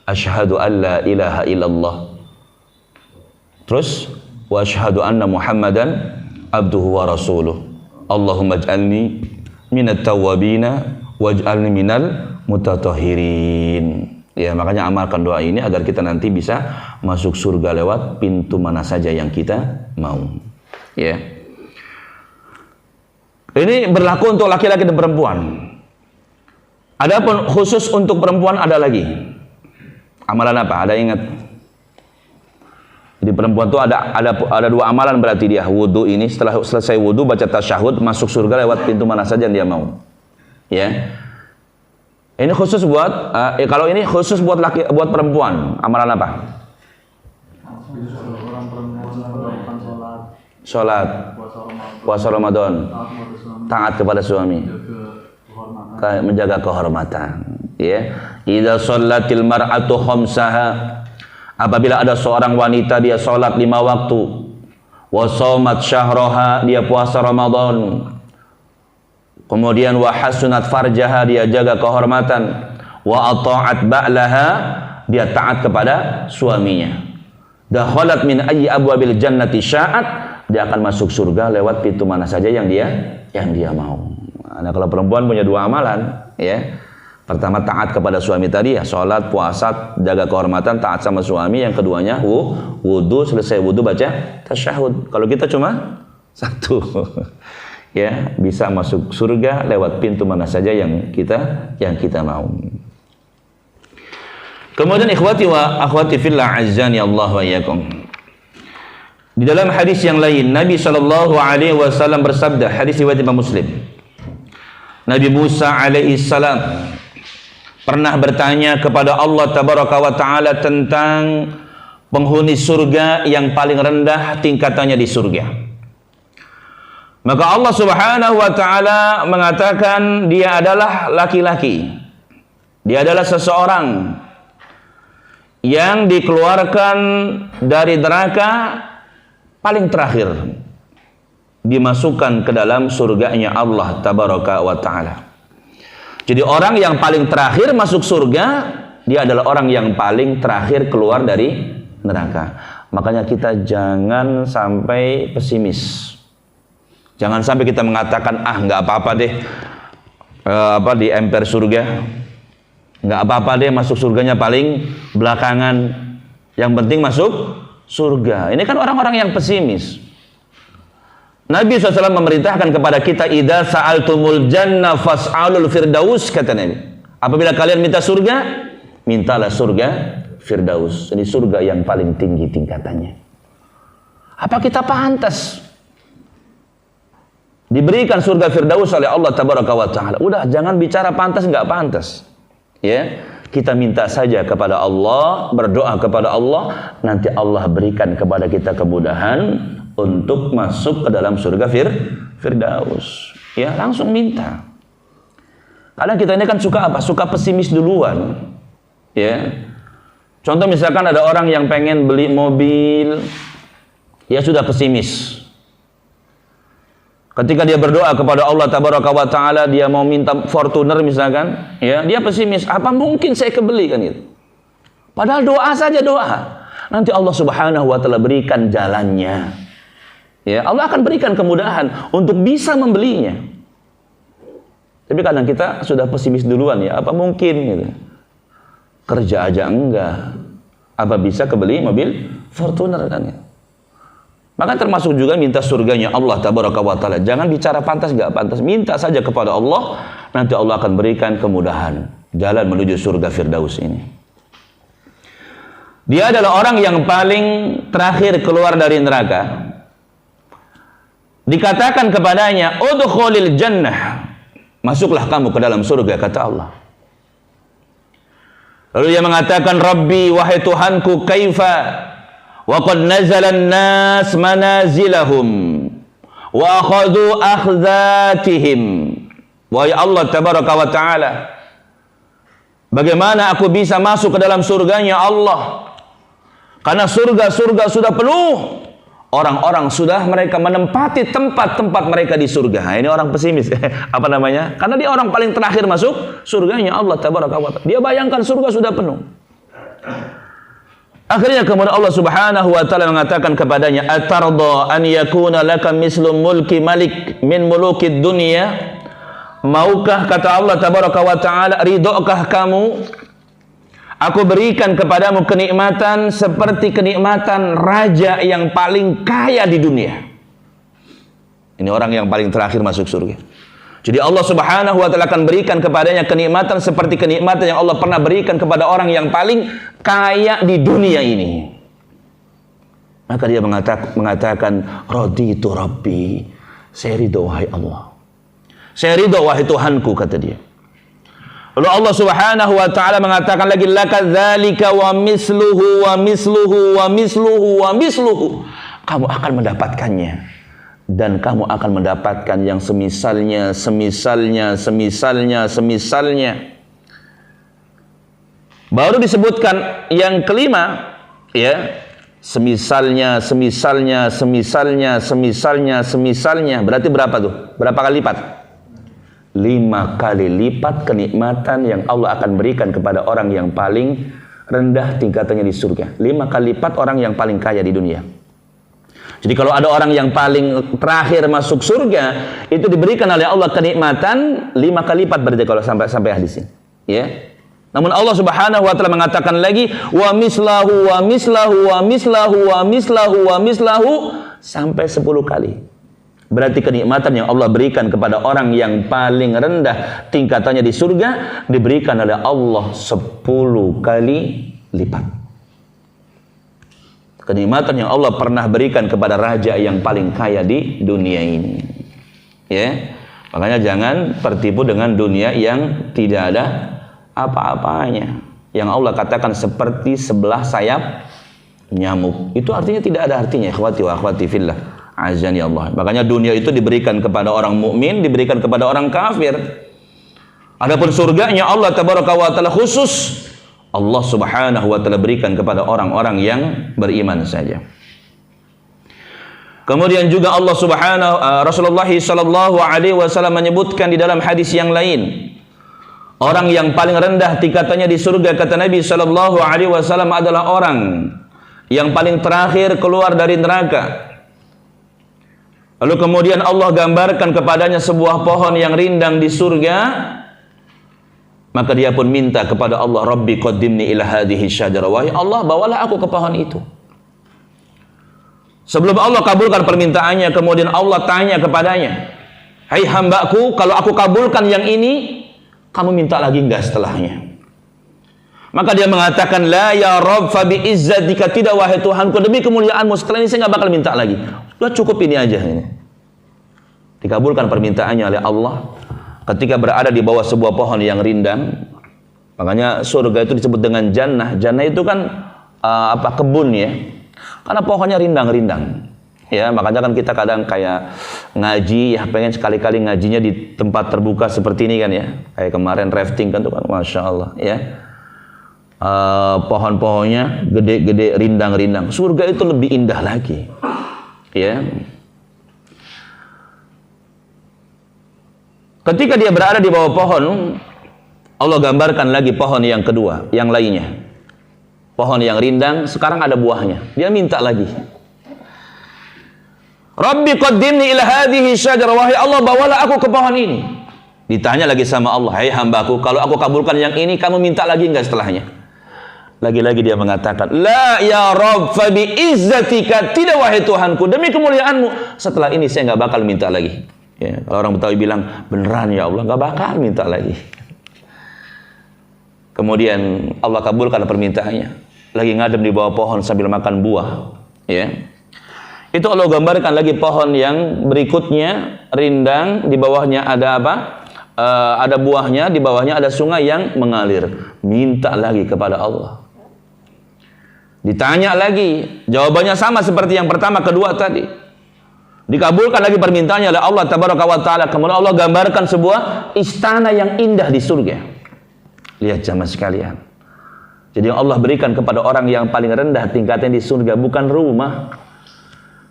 A: Asyhadu an la ilaha illallah. Terus wa asyhadu anna Muhammadan abduhu wa rasuluh. Allahumma ij'alni minat tawwabina waj'alni minal mutatahhirin. Ya, makanya amalkan doa ini agar kita nanti bisa masuk surga lewat pintu mana saja yang kita mau. Ya. Ini berlaku untuk laki-laki dan perempuan. Adapun khusus untuk perempuan ada lagi. Amalan apa? Ada ingat? Jadi perempuan itu ada dua amalan berarti dia. Wudu ini, setelah selesai wudu baca tasyahud, masuk surga lewat pintu mana saja yang dia mau. Ya. Ini khusus buat kalau ini khusus buat laki, buat perempuan. Amalan apa? Sholat, puasa Ramadan, taat kepada suami, menjaga kehormatan. Ya. Idza shallatil mar'atu khamsaha, apabila ada seorang wanita dia sholat 5 waktu, wa shaumat syahraha, dia puasa Ramadan, kemudian wa hasunat farjaha, dia jaga kehormatan, wa ata'at ba'laha, dia taat kepada suaminya, dakhalat min ayyi abwabil jannati sya'at, dia akan masuk surga lewat pintu mana saja yang dia mau. Nah, kalau perempuan punya 2 amalan, ya. Pertama taat kepada suami tadi ya, sholat, puasa, jaga kehormatan, taat sama suami. Yang keduanya wudu, selesai wudu baca tasyahud. Kalau kita cuma 1 ya, bisa masuk surga lewat pintu mana saja yang kita mau. Kemudian ikhwati wa akhwati fillah azzani Allah wa iyyakum. Di dalam hadis yang lain Nabi sallallahu alaihi wasallam bersabda, hadis riwayat Imam Muslim. Nabi Musa alaihi salam pernah bertanya kepada Allah tabaraka wa taala tentang penghuni surga yang paling rendah tingkatannya di surga. Maka Allah Subhanahu wa taala mengatakan dia adalah laki-laki. Dia adalah seseorang yang dikeluarkan dari neraka paling terakhir, dimasukkan ke dalam surganya Allah tabaraka wa taala. Jadi orang yang paling terakhir masuk surga, dia adalah orang yang paling terakhir keluar dari neraka. Makanya kita jangan sampai pesimis. Jangan sampai kita mengatakan, nggak apa-apa deh, di emper surga, nggak apa-apa deh masuk surganya paling belakangan. Yang penting masuk surga. Ini kan orang-orang yang pesimis. Nabi SAW memerintahkan kepada kita, idza sa'altumul jannah fas'alul firdaus, kata Nabi. Apabila kalian minta surga, mintalah surga firdaus. Jadi surga yang paling tinggi tingkatannya. Apa kita pantas diberikan surga firdaus oleh Allah tabaraka wa taala? Udah, jangan bicara pantas nggak pantas. Ya, kita minta saja kepada Allah, berdoa kepada Allah, nanti Allah berikan kepada kita kemudahan untuk masuk ke dalam surga firdaus. Ya, langsung minta. Kadang kita ini kan suka apa? Suka pesimis duluan. Ya. Contoh misalkan ada orang yang pengen beli mobil, ya sudah pesimis. Ketika dia berdoa kepada Allah tabaraka wa taala, dia mau minta Fortuner misalkan, ya, dia pesimis, apa mungkin saya kebeli kan itu. Padahal doa saja doa. Nanti Allah Subhanahu wa taala berikan jalannya. Ya, Allah akan berikan kemudahan untuk bisa membelinya. Tapi kadang kita sudah pesimis duluan ya, apa mungkin gitu. Kerja aja enggak. Apa bisa kebeli mobil Fortuner kan ya. Maka termasuk juga minta surganya Allah tabaraka wa taala. Jangan bicara pantas enggak pantas, minta saja kepada Allah, nanti Allah akan berikan kemudahan jalan menuju surga firdaus ini. Dia adalah orang yang paling terakhir keluar dari neraka. Dikatakan kepadanya, udkhulil jannah, masuklah kamu ke dalam surga, kata Allah. Lalu dia mengatakan, Rabbi, wahai Tuhanku, kaifa wa qad nazala an-nas manazilahum wa akhadhu akhdhatihim. Wahai Allah tabaraka wa taala, bagaimana aku bisa masuk ke dalam surganya Allah? Karena surga-surga sudah penuh. Orang-orang sudah mereka menempati tempat-tempat mereka di surga. Nah, ini orang pesimis. Apa namanya? Karena dia orang paling terakhir masuk surganya Allah tabaraka wa taala. Dia bayangkan surga sudah penuh. Akhirnya kemudian Allah Subhanahu wa taala mengatakan kepadanya, "Atarda an yakuna laka mislu mulki malik min mulukid dunya?" Maukah, kata Allah tabaraka wa taala, ridhokah kamu aku berikan kepadamu kenikmatan seperti kenikmatan raja yang paling kaya di dunia. Ini orang yang paling terakhir masuk surga. Jadi Allah Subhanahu wa taala akan berikan kepadanya kenikmatan seperti kenikmatan yang Allah pernah berikan kepada orang yang paling kaya di dunia ini. Maka dia mengatakan, raditu rabbi, saya ridho wahai Allah. Saya ridho wahai Tuhanku, kata dia. Lalu Allah Subhanahu wa taala mengatakan lagi, laka dzalika wa misluhu wa misluhu wa misluhu wa misluhu. Kamu akan mendapatkannya, dan kamu akan mendapatkan yang semisalnya, semisalnya, semisalnya, semisalnya. Baru disebutkan yang kelima, ya, semisalnya, semisalnya, semisalnya, semisalnya, semisalnya. Berarti berapa tuh? Berapa kali lipat? 5 kali lipat kenikmatan yang Allah akan berikan kepada orang yang paling rendah tingkatannya di surga. 5 kali lipat orang yang paling kaya di dunia. Jadi kalau ada orang yang paling terakhir masuk surga, itu diberikan oleh Allah kenikmatan 5 kali lipat, berarti kalau sampai hadis ini. Ya. Namun Allah Subhanahu wa taala mengatakan lagi, wa mislahu wa mislahu wa mislahu wa mislahu wa mislahu, sampai 10 kali. Berarti kenikmatan yang Allah berikan kepada orang yang paling rendah tingkatannya di surga diberikan oleh Allah 10 kali lipat. Kenikmatan yang Allah pernah berikan kepada raja yang paling kaya di dunia ini. Ya. Makanya jangan tertipu dengan dunia yang tidak ada apa-apanya. Yang Allah katakan seperti sebelah sayap nyamuk. Itu artinya tidak ada artinya, ikhwati wa akhwati fillah. Azani Allah. Makanya dunia itu diberikan kepada orang mukmin, diberikan kepada orang kafir. Adapun surganya Allah tabaraka wa taala khusus Allah Subhanahu wa taala berikan kepada orang-orang yang beriman saja. Kemudian juga Allah Rasulullah sallallahu alaihi wasallam menyebutkan di dalam hadis yang lain, orang yang paling rendah tingkatannya di surga, kata Nabi sallallahu alaihi wasallam, adalah orang yang paling terakhir keluar dari neraka. Lalu kemudian Allah gambarkan kepadanya sebuah pohon yang rindang di surga. Maka dia pun minta kepada Allah, Rabbi qaddimni ila hadhihi syajarah. Wahai Allah, bawalah aku ke pohon itu. Sebelum Allah kabulkan permintaannya, kemudian Allah tanya kepadanya, hai hambaku, kalau aku kabulkan yang ini, kamu minta lagi enggak setelahnya? Maka dia mengatakan, la ya Rabb, fa bi izzatika, tidak wahai Tuhanku, demi kemuliaanmu, setelah ini saya enggak bakal minta lagi. Udah cukup ini aja ini. Dikabulkan permintaannya oleh Allah ketika berada di bawah sebuah pohon yang rindang. Makanya surga itu disebut dengan jannah. Jannah itu kan kebun ya. Karena pohonnya rindang-rindang. Ya, makanya kan kita kadang kayak ngaji ya, pengen sekali-kali ngajinya di tempat terbuka seperti ini kan ya. Kayak kemarin rafting kan tuh kan, Masya Allah ya. Pohon-pohonnya gede-gede, rindang-rindang. Surga itu lebih indah lagi. Ya. Ketika dia berada di bawah pohon, Allah gambarkan lagi pohon yang kedua, yang lainnya. Pohon yang rindang, sekarang ada buahnya. Dia minta lagi. Rabbi qaddimni ila hadhihi syajarah. Wahai Allah, bawalah aku ke pohon ini. Ditanya lagi sama Allah, hai hambaku, kalau aku kabulkan yang ini, kamu minta lagi enggak setelahnya? Lagi-lagi dia mengatakan, la ya Rabb, fa bi izzatika, tidak wahai Tuhanku, demi kemuliaanmu, setelah ini saya enggak bakal minta lagi. Ya, kalau orang Betawi bilang, beneran ya Allah, enggak bakal minta lagi. Kemudian Allah kabulkan permintaannya. Lagi ngadem di bawah pohon sambil makan buah. Ya. Itu Allah gambarkan lagi pohon yang berikutnya, rindang, di bawahnya ada apa? Ada buahnya, di bawahnya ada sungai yang mengalir. Minta lagi kepada Allah. Ditanya lagi, jawabannya sama seperti yang pertama, kedua tadi. Dikabulkan lagi permintaannya oleh Allah tabaraka wa taala. Kemudian Allah gambarkan sebuah istana yang indah di surga. Lihat jamaah sekalian. Jadi yang Allah berikan kepada orang yang paling rendah tingkatnya di surga bukan rumah.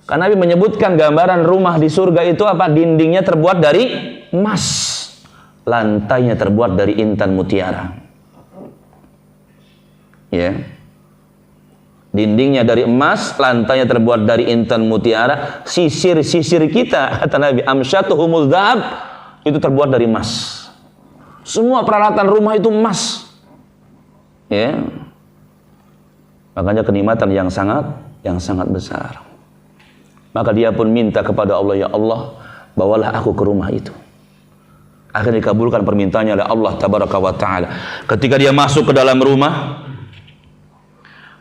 A: Karena Nabi menyebutkan gambaran rumah di surga itu apa? Dindingnya terbuat dari emas, lantainya terbuat dari intan mutiara. Ya. Dindingnya dari emas, lantainya terbuat dari intan mutiara. Sisir-sisir kita, kata Nabi, amsyatuhumul dhahab, itu terbuat dari emas. Semua peralatan rumah itu emas. Ya. Makanya kenikmatan yang sangat besar. Maka dia pun minta kepada Allah, ya Allah, bawalah aku ke rumah itu. Akhirnya dikabulkan permintaannya oleh Allah tabaraka wa taala. Ketika dia masuk ke dalam rumah,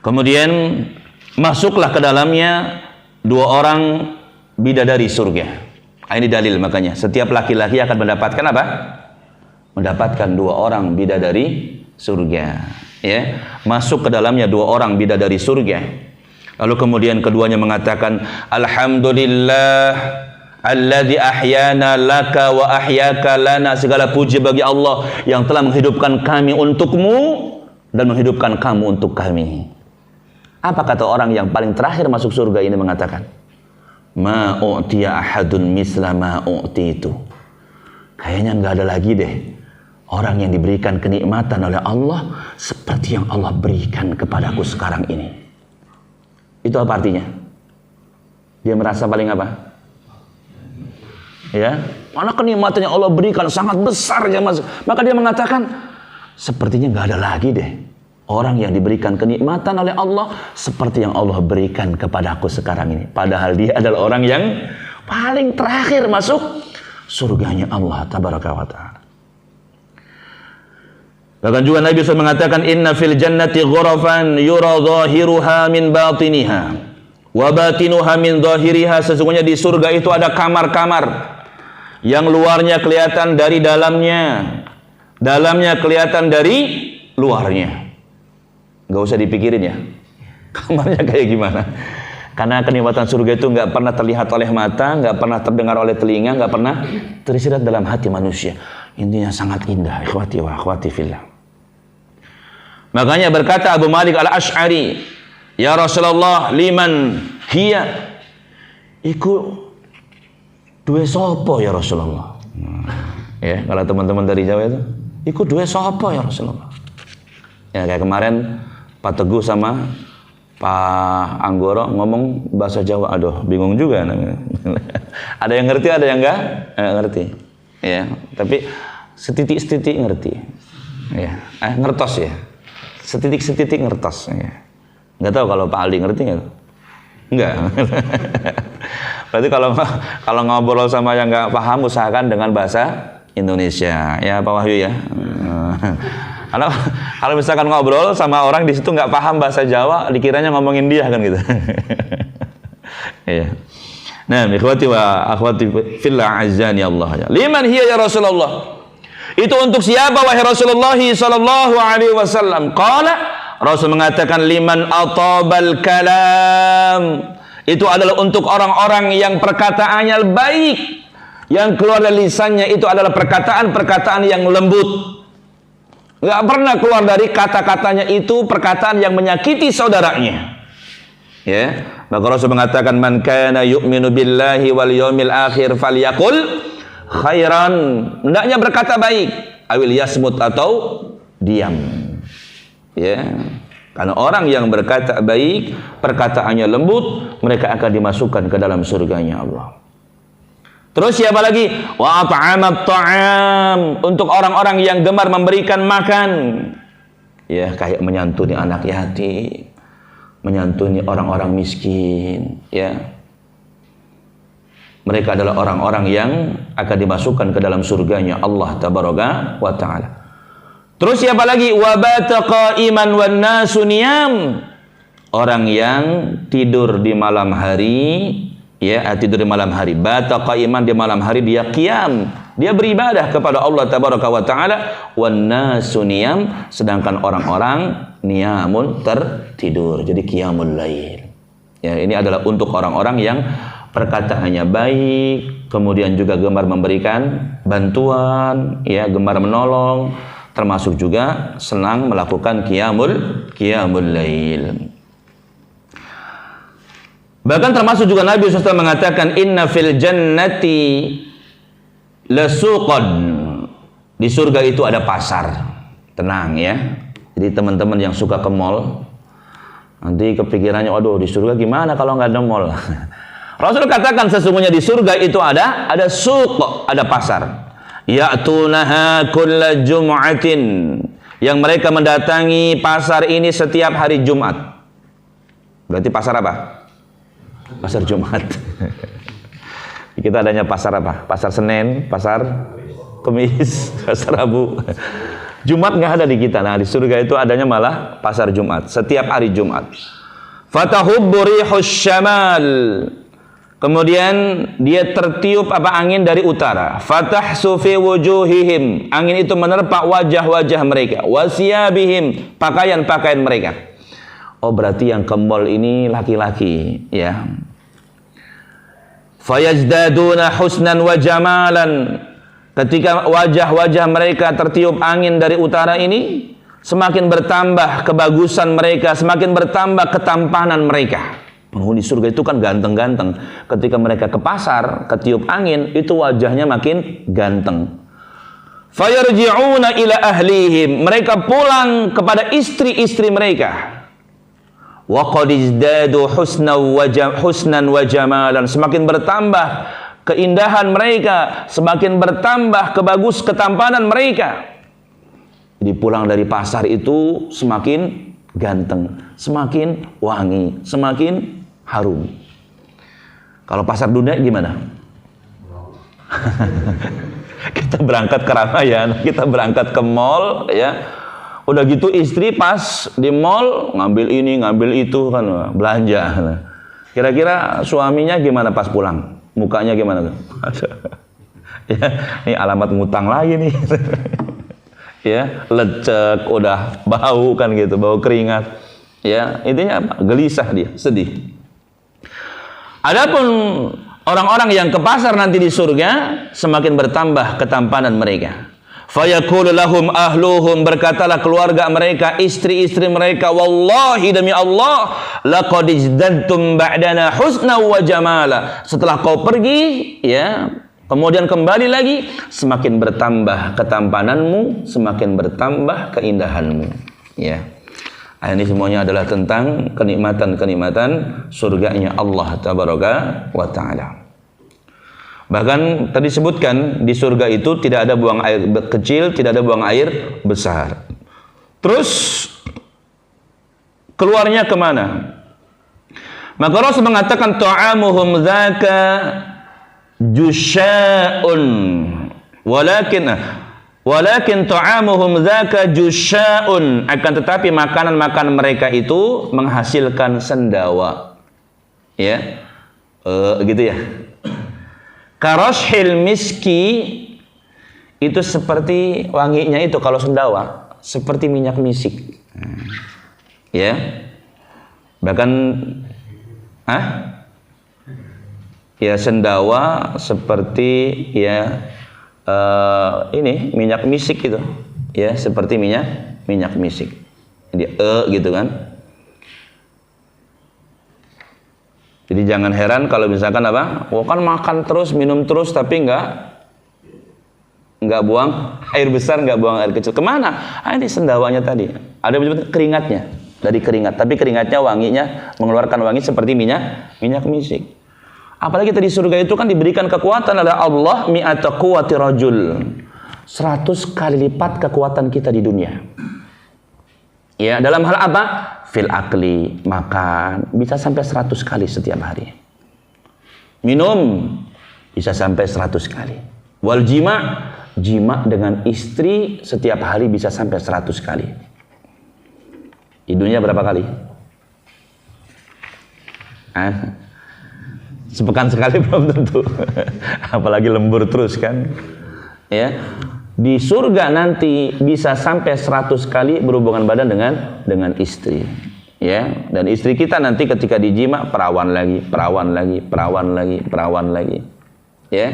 A: kemudian masuklah ke dalamnya 2 orang bidadari surga. Ini dalil, makanya setiap laki-laki akan mendapatkan apa? Mendapatkan 2 orang bidadari surga. Ya, masuk ke dalamnya 2 orang bidadari surga. Lalu kemudian keduanya mengatakan, alhamdulillah alladzi ahyana laka wa ahyaka lana. Segala puji bagi Allah yang telah menghidupkan kami untukmu dan menghidupkan kamu untuk kami. Apa kata orang yang paling terakhir masuk surga ini mengatakan? Ma u'tiya ahadun misla ma u'titu. Kayaknya nggak ada lagi deh orang yang diberikan kenikmatan oleh Allah seperti yang Allah berikan kepadaku sekarang ini. Itu apa artinya? Dia merasa paling apa? Ya, mana kenikmatan yang Allah berikan sangat besar ya Mas. Maka dia mengatakan, sepertinya nggak ada lagi deh orang yang diberikan kenikmatan oleh Allah seperti yang Allah berikan kepadaku sekarang ini. Padahal dia adalah orang yang paling terakhir masuk surganya Allah tabaraka wa ta'ala. Bahkan juga Nabi SAW mengatakan, inna fil jannati ghurafan yura zahiruha min batiniha wa batinuha min zahiriha. Sesungguhnya di surga itu ada kamar-kamar yang luarnya kelihatan dari dalamnya, dalamnya kelihatan dari luarnya. Gak usah dipikirin ya kamarnya kayak gimana, karena kenikmatan surga itu nggak pernah terlihat oleh mata, nggak pernah terdengar oleh telinga, nggak pernah tersirat dalam hati manusia. Intinya sangat indah, ikhwati wa akhwati fillah. Makanya berkata Abu Malik al-Ash'ari, ya Rasulullah, liman hiya, iku duwe sopo ya Rasulullah. Ya, kalau teman-teman dari Jawa itu, iku duwe sopo ya Rasulullah. Ya, kayak kemarin Pak Teguh sama Pak Anggoro ngomong bahasa Jawa, aduh bingung juga. Ada yang ngerti, ada yang enggak ngerti. Ya, tapi setitik-setitik ngerti. Ya, ngertos ya. Setitik-setitik ngertos. Ya. Enggak tahu kalau Pak Aldi ngerti enggak? Enggak. Berarti kalau ngobrol sama yang enggak paham, usahakan dengan bahasa Indonesia. Ya, Pak Wahyu ya. Karena kalau misalkan ngobrol sama orang di situ nggak paham bahasa Jawa, dikiranya ngomongin dia kan gitu. Iya. Nah, ikhwati wa akhwati fillah azzani Allah. Liman hiya ya Rasulullah? Itu untuk siapa wahai Rasulullah sallallahu alaihi wasallam? Qala, Rasul mengatakan, liman atabal kalam. Itu adalah untuk orang-orang yang perkataannya baik, yang keluar dari lisannya itu adalah perkataan-perkataan yang lembut. Gak pernah keluar dari kata-katanya itu perkataan yang menyakiti saudaranya. Ya, maka Rasul mengatakan, man kana yu'minu billahi wal yawmil akhir falyaqul khairan. Hendaknya berkata baik, awil yasmut, atau diam. Ya, karena orang yang berkata baik, perkataannya lembut, mereka akan dimasukkan ke dalam surganya Allah. Terus siapa lagi? Wa at'amat ta'am, untuk orang-orang yang gemar memberikan makan. Ya, kayak menyantuni anak yatim, menyantuni orang-orang miskin, ya. Mereka adalah orang-orang yang akan dimasukkan ke dalam surganya Allah tabaraka wa ta'ala. Terus siapa lagi? Wa bata qa'iman wan nasu niyam, orang yang tidur di malam hari. Ya, tidur di malam hari. Bata qa'iman, di malam hari dia qiyam, dia beribadah kepada Allah tabaraka wa ta'ala. Wan nasu niyam, sedangkan orang-orang niyamun, tertidur. Jadi qiyamul lail. Ya, ini adalah untuk orang-orang yang perkataannya baik, kemudian juga gemar memberikan bantuan, ya, gemar menolong, termasuk juga senang melakukan qiyamul lail. Bahkan termasuk juga Nabi SAW mengatakan, inna fil jannati lasuqan, di surga itu ada pasar. Tenang ya. Jadi teman-teman yang suka ke mall, nanti kepikirannya, waduh di surga gimana kalau nggak ada mall. Rasul katakan sesungguhnya di surga itu ada suq, ada pasar. Ya'tunaha kulla jum'atin, yang mereka mendatangi pasar ini setiap hari Jumat. Berarti pasar apa? Pasar Jumat. Kita adanya pasar apa? Pasar Senin, pasar Kamis, pasar Rabu. Jumat nggak ada di kita. Nah, di surga itu adanya malah pasar Jumat, setiap hari Jumat. Fatahubbu rihus syamal. Kemudian dia tertiup angin dari utara. Fatahsu fi wujuhihim. Angin itu menerpa wajah-wajah mereka. Wasiyabihim, pakaian-pakaian mereka. Oh, berarti yang ke mall ini laki-laki, ya. Fayazdaduna husnan wa jamalan. Ketika wajah-wajah mereka tertiup angin dari utara ini, semakin bertambah kebagusan mereka, semakin bertambah ketampanan mereka. Penghuni surga itu kan ganteng-ganteng. Ketika mereka ke pasar, ketiup angin, itu wajahnya makin ganteng. Fayarji'una ila ahlihim. Mereka pulang kepada istri-istri mereka. Wa qad izdadu husnan wa jamalan. Semakin bertambah keindahan mereka, semakin bertambah ketampanan mereka. Jadi pulang dari pasar itu semakin ganteng, semakin wangi, semakin harum. Kalau pasar dunia gimana? Kita berangkat ke Ramayana, kita berangkat ke mall, ya. Udah gitu istri pas di mall ngambil ini, ngambil itu kan, belanja. Kira-kira suaminya gimana pas pulang? Mukanya gimana tuh? Ya, ini alamat ngutang lagi nih. Ya, lecek, udah bau kan gitu, bau keringat. Ya, intinya apa? Gelisah dia, sedih. Adapun orang-orang yang ke pasar nanti di surga, semakin bertambah ketampanan mereka. Fayaqulu lahum ahluhum, berkatalah keluarga mereka, istri-istri mereka, wallahi demi Allah, laqad izdantum ba'dana husna wa jamala. Setelah kau pergi, ya, kemudian kembali lagi, semakin bertambah ketampananmu, semakin bertambah keindahanmu. Ya. Ini semuanya adalah tentang kenikmatan-kenikmatan surganya Allah Tabaraka wa Ta'ala. Bahkan tadi sebutkan di surga itu tidak ada buang air kecil, tidak ada buang air besar. Terus keluarnya kemana? Maka Rasul mengatakan ta'amuhum dzaka jusya'un walakin ta'amuhum dzaka jusya'un, akan tetapi makanan-makanan mereka itu menghasilkan sendawa. Ya. Gitu ya. Karashil miski, itu seperti wanginya itu kalau sendawa, seperti minyak misik. Ya. Bahkan ya sendawa seperti ya ini minyak misik gitu, ya, seperti minyak misik. Jadi gitu kan. Jadi jangan heran kalau misalkan kan makan terus, minum terus, tapi nggak buang air besar, nggak buang air kecil. Kemana? Ini sendawanya tadi. Ada menyebut keringatnya, dari keringat, tapi keringatnya wanginya, mengeluarkan wangi seperti minyak misik. Apalagi tadi surga itu kan diberikan kekuatan oleh Allah, mi'ata quwwati rajul, 100 kali lipat kekuatan kita di dunia. Ya, dalam hal apa? Fil akli, makan bisa sampai 100 kali setiap hari. Minum bisa sampai 100 kali. Wal jima dengan istri setiap hari bisa sampai 100 kali. Di dunia berapa kali? Sepekan sekali belum tentu. Apalagi lembur terus kan. Ya. Di surga nanti bisa sampai 100 kali berhubungan badan dengan istri. Ya, dan istri kita nanti ketika dijima perawan lagi. Ya.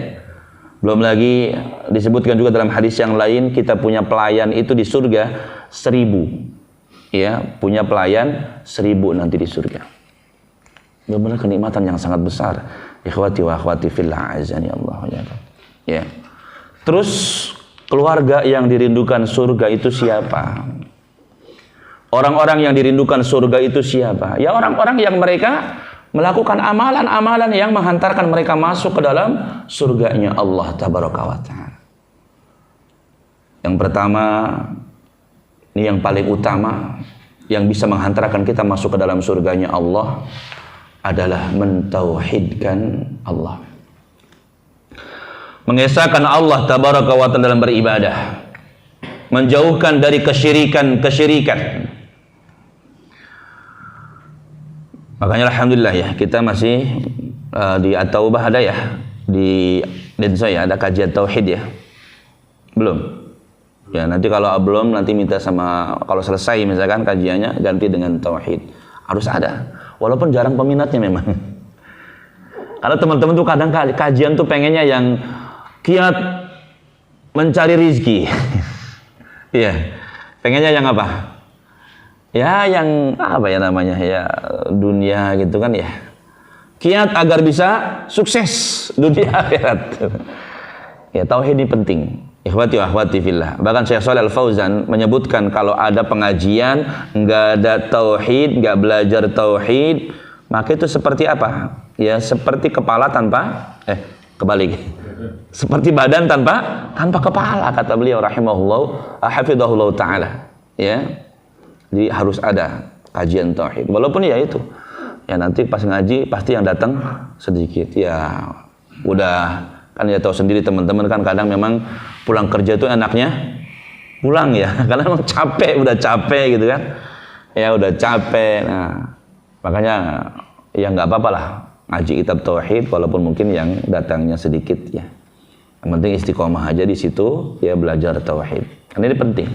A: Belum lagi disebutkan juga dalam hadis yang lain, kita punya pelayan itu di surga 1000. Ya, punya pelayan 1000 nanti di surga. Benar-benar kenikmatan yang sangat besar. Ikhwati wa akhwati fillah, azani Allah. Ya. Terus keluarga yang dirindukan surga itu siapa? Orang-orang yang dirindukan surga itu siapa? Ya, orang-orang yang mereka melakukan amalan-amalan yang menghantarkan mereka masuk ke dalam surganya Allah Tabaraka wa Ta'ala. Yang pertama, ini yang paling utama, yang bisa menghantarkan kita masuk ke dalam surganya Allah adalah mentauhidkan Allah. Mengesahkan Allah Tabaraka wa Ta'ala dalam beribadah, menjauhkan dari kesyirikan. Makanya alhamdulillah ya, kita masih di At-Taubah ada ya, di Denso ya, ada kajian tauhid ya. Belum? Ya, nanti kalau belum, nanti minta sama, kalau selesai misalkan kajiannya ganti dengan tauhid. Harus ada. Walaupun jarang peminatnya memang. Karena teman-teman tuh kadang kajian tuh pengennya yang kiat mencari rizki. Iya. Pengennya yang apa? Ya yang apa ya namanya ya, dunia gitu kan ya, kiat agar bisa sukses dunia akhirat. Ya tauhid ini penting, ikhwati wa akhwati fillah. Bahkan Syekh Shalih Al Fauzan menyebutkan kalau ada pengajian nggak ada tauhid, nggak belajar tauhid, maka itu seperti apa? Ya seperti kepala tanpa kebalik, seperti badan tanpa kepala, kata beliau rahimahullah hafizahullah taala. Ya, jadi harus ada kajian tauhid. Walaupun ya itu, ya nanti pas ngaji pasti yang datang sedikit. Ya udah kan ya tahu sendiri teman-teman kan kadang memang pulang kerja itu enaknya pulang ya, karena memang capek, udah capek gitu kan. Ya udah capek. Nah, makanya ya nggak apa-apa lah ngaji kitab tauhid walaupun mungkin yang datangnya sedikit ya. Yang penting istiqomah aja di situ ya, belajar tauhid. Karena ini penting.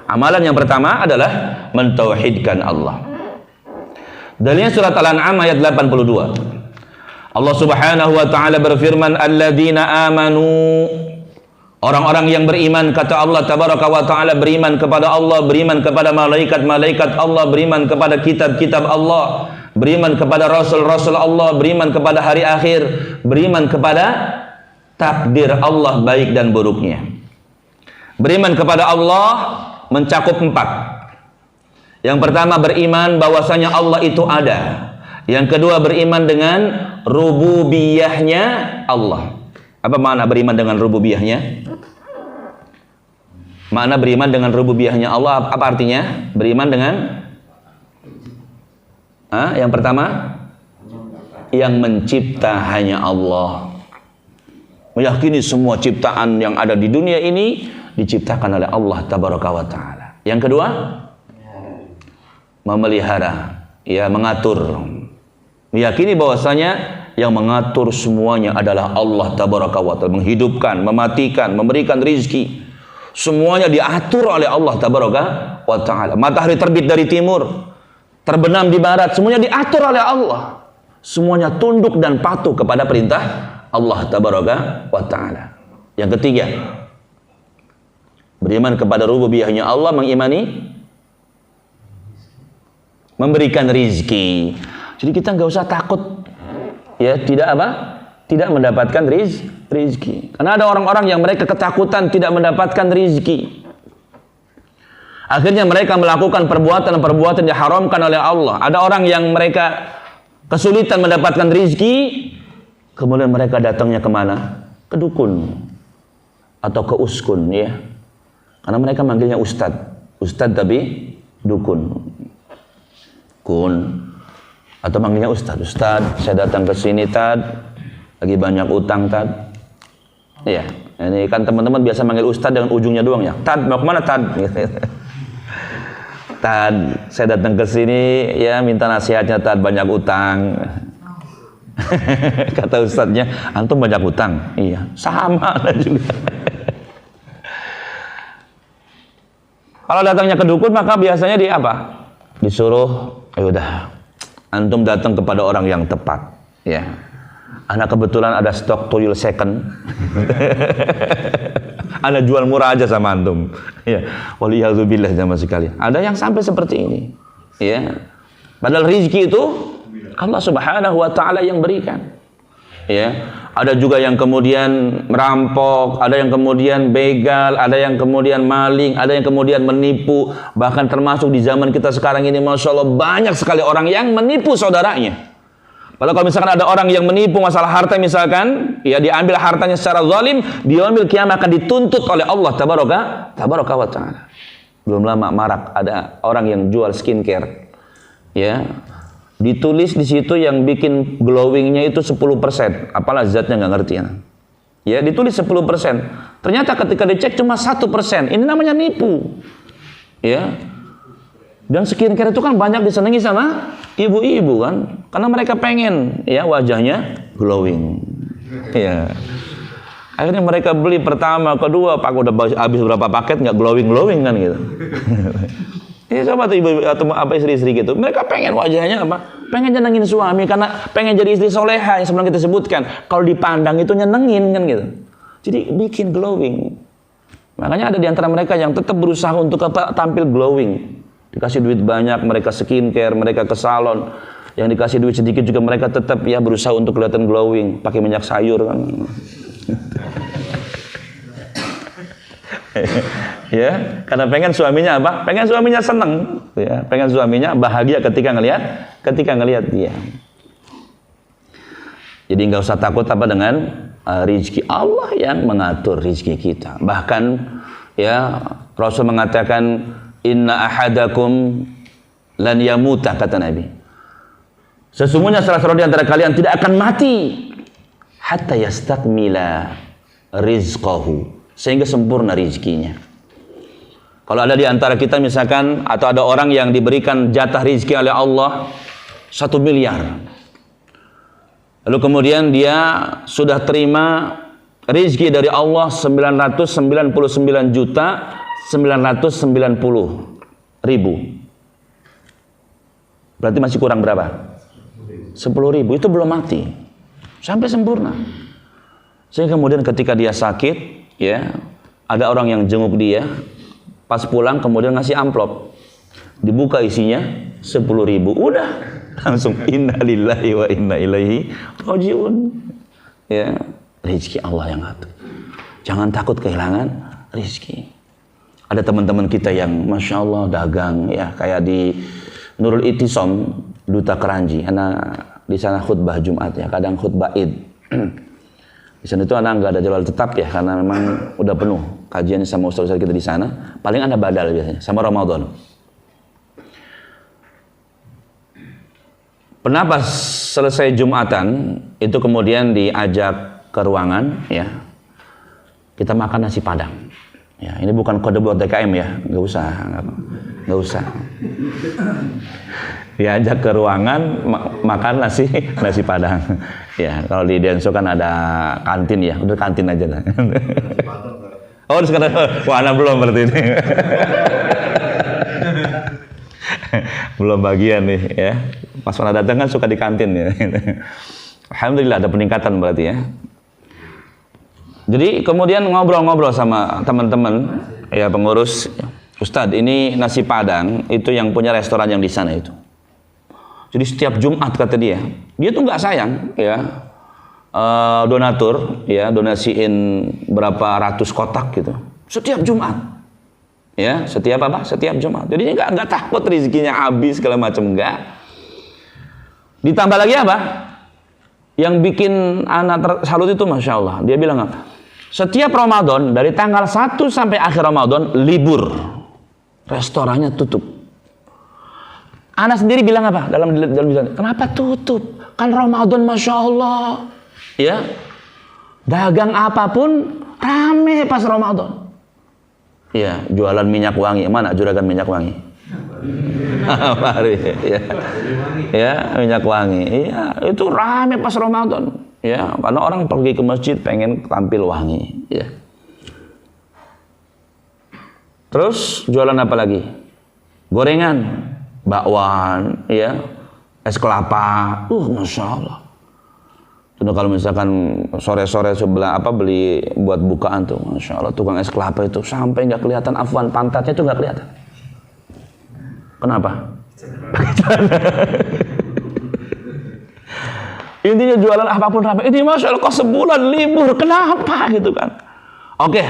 A: Amalan yang pertama adalah mentauhidkan Allah. Dalilnya surat Al-An'am ayat 82. Allah Subhanahu wa taala berfirman, "Alladzina amanu", orang-orang yang beriman, kata Allah tabaraka wa taala, beriman kepada Allah, beriman kepada malaikat-malaikat Allah, beriman kepada kitab-kitab Allah, beriman kepada rasul-rasul Allah, beriman kepada hari akhir, beriman kepada takdir Allah baik dan buruknya. Beriman kepada Allah mencakup 4. Yang pertama beriman bahwasanya Allah itu ada. Yang kedua beriman dengan rububiyahnya Allah. Apa makna beriman dengan rububiyahnya? Makna beriman dengan rububiyahnya Allah apa artinya? Beriman dengan yang pertama yang mencipta hanya Allah. Meyakini semua ciptaan yang ada di dunia ini diciptakan oleh Allah tabaraka wa taala. Yang kedua, memelihara, ya mengatur. Meyakini bahwasanya yang mengatur semuanya adalah Allah tabaraka wa taala, menghidupkan, mematikan, memberikan rizki. Semuanya diatur oleh Allah tabaraka wa taala. Matahari terbit dari timur, terbenam di barat, semuanya diatur oleh Allah. Semuanya tunduk dan patuh kepada perintah Allah tabaraka wa taala. Yang ketiga, beriman kepada rububiyahnya Allah, mengimani memberikan rizki. Jadi kita nggak usah takut ya tidak mendapatkan rizki. Karena ada orang-orang yang mereka ketakutan tidak mendapatkan rizki. Akhirnya mereka melakukan perbuatan-perbuatan yang diharamkan oleh Allah. Ada orang yang mereka kesulitan mendapatkan rizki, kemudian mereka datangnya kemana? Ke dukun atau ke uskun ya. Karena mereka manggilnya ustad tapi dukun. Atau manggilnya ustad, saya datang ke sini tad, lagi banyak utang tad. Iya, ini kan teman-teman biasa manggil ustad dengan ujungnya doang ya. Tad, mau kemana tad? Tad, saya datang ke sini ya minta nasihatnya tad, banyak utang. Kata ustadnya, antum banyak utang? Iya, sama lah juga. Kalau datangnya ke dukun maka biasanya di apa? Disuruh, udah, antum datang kepada orang yang tepat, ya. Anak kebetulan ada stok tuyul second. Ana jual murah aja sama antum. Ya, waliyadzubillah jamaah sekalian. Ada yang sampai seperti ini, ya. Padahal rezeki itu Allah Subhanahu wa taala yang berikan. Ya. Ada juga yang kemudian merampok, ada yang kemudian begal, ada yang kemudian maling, ada yang kemudian menipu. Bahkan termasuk di zaman kita sekarang ini, Masya Allah, banyak sekali orang yang menipu saudaranya. Padahal kalau misalkan ada orang yang menipu masalah harta misalkan, ya diambil hartanya secara zalim, di yaumil qiyamah akan dituntut oleh Allah tabaraka wa ta'ala. Belum lama marak ada orang yang jual skincare. Ya. Ditulis di situ yang bikin glowingnya itu 10%. Apalah zatnya nggak ngerti ya. Ya ditulis 10%. Ternyata ketika dicek cuma 1%. Ini namanya nipu. Ya. Dan skincare itu kan banyak disenangi sama ibu-ibu kan, karena mereka pengen ya wajahnya glowing. Ya. Akhirnya mereka beli pertama, kedua, Pak udah habis berapa paket nggak glowing kan gitu. Ya coba tuh ibu atau apa istri-istri gitu, mereka pengen wajahnya apa? Pengen nyenengin suami karena pengen jadi istri soleha yang sebelum kita sebutkan. Kalau dipandang itu nyenengin kan gitu. Jadi bikin glowing. Makanya ada di antara mereka yang tetap berusaha untuk apa? Tampil glowing. Dikasih duit banyak, mereka skincare, mereka ke salon. Yang dikasih duit sedikit juga mereka tetap ya berusaha untuk kelihatan glowing, pakai minyak sayur kan. Ya, karena pengen suaminya apa? Pengen suaminya seneng, ya, pengen suaminya bahagia ketika ngelihat dia. Jadi nggak usah takut apa dengan rezeki Allah yang mengatur rezeki kita. Bahkan ya Rasul mengatakan inna ahadakum lan yamuta, kata Nabi. Sesungguhnya salah seorang di antara kalian tidak akan mati hatta yastakmila rizqahu, sehingga sempurna rezekinya. Kalau ada di antara kita misalkan atau ada orang yang diberikan jatah rezeki oleh Allah 1 miliar. Lalu kemudian dia sudah terima rezeki dari Allah 999 juta 990 ribu. Berarti masih kurang berapa? 10 ribu. Itu belum mati. Sampai sempurna. Sehingga kemudian ketika dia sakit, ya, ada orang yang jenguk dia. Pas pulang kemudian ngasih amplop, dibuka isinya 10 ribu, udah langsung inna lillahi wa inna ilaihi rajiun. Ya, rezeki Allah yang ngatur. Jangan takut kehilangan rezeki. Ada teman-teman kita yang masya Allah dagang ya, kayak di Nurul Ittisom Duta Keranji, karena di sana khutbah Jumat ya, kadang khutbah Id. Di sana itu anak nggak ada jadwal tetap ya, karena memang udah penuh kajian sama ustaz-ustaz kita di sana. Paling ada badal biasanya sama Ramadan. Pernah pas selesai Jumatan itu kemudian diajak ke ruangan ya, kita makan nasi Padang. Ya, ini bukan kode buat DKM ya, nggak usah. Diajak ke ruangan makan nasi Padang. Ya, kalau di Denso kan ada kantin ya, udah kantin aja lah. Oh, sekarang warna belum berarti ini. Belum bagian nih ya. Pas warna datang kan suka di kantin ya. Alhamdulillah ada peningkatan berarti ya. Jadi kemudian ngobrol-ngobrol sama teman-teman ya pengurus, Ustadz ini nasi Padang itu yang punya restoran yang di sana itu. Jadi setiap Jumat kata dia tuh nggak sayang ya donatur ya donasiin berapa ratus kotak gitu setiap Jumat ya setiap Jumat. Jadi nggak takut rezekinya habis segala macam, enggak. Ditambah lagi apa? Yang bikin anak salut itu masya Allah, dia bilang apa? Setiap Ramadan dari tanggal 1 sampai akhir Ramadan libur, restorannya tutup. Anak sendiri bilang apa? Dalam kenapa tutup? Kan Ramadan masya Allah, ya dagang apapun rame pas Ramadan. Ya jualan minyak wangi, mana juragan minyak wangi? Mari, ya minyak wangi, ya itu rame pas Ramadan. Ya karena orang pergi ke masjid pengen tampil wangi. Ya. Terus jualan apa lagi? Gorengan. Bakwan, ya, es kelapa, masya Allah. Itu kalau misalkan sore-sore sebelah beli buat bukaan tuh, masya Allah tukang es kelapa itu sampai nggak kelihatan afwan pantatnya itu nggak kelihatan. Kenapa? Intinya jualan apapun ramai. Ini masya Allah kok sebulan libur, kenapa gitu kan? Oke,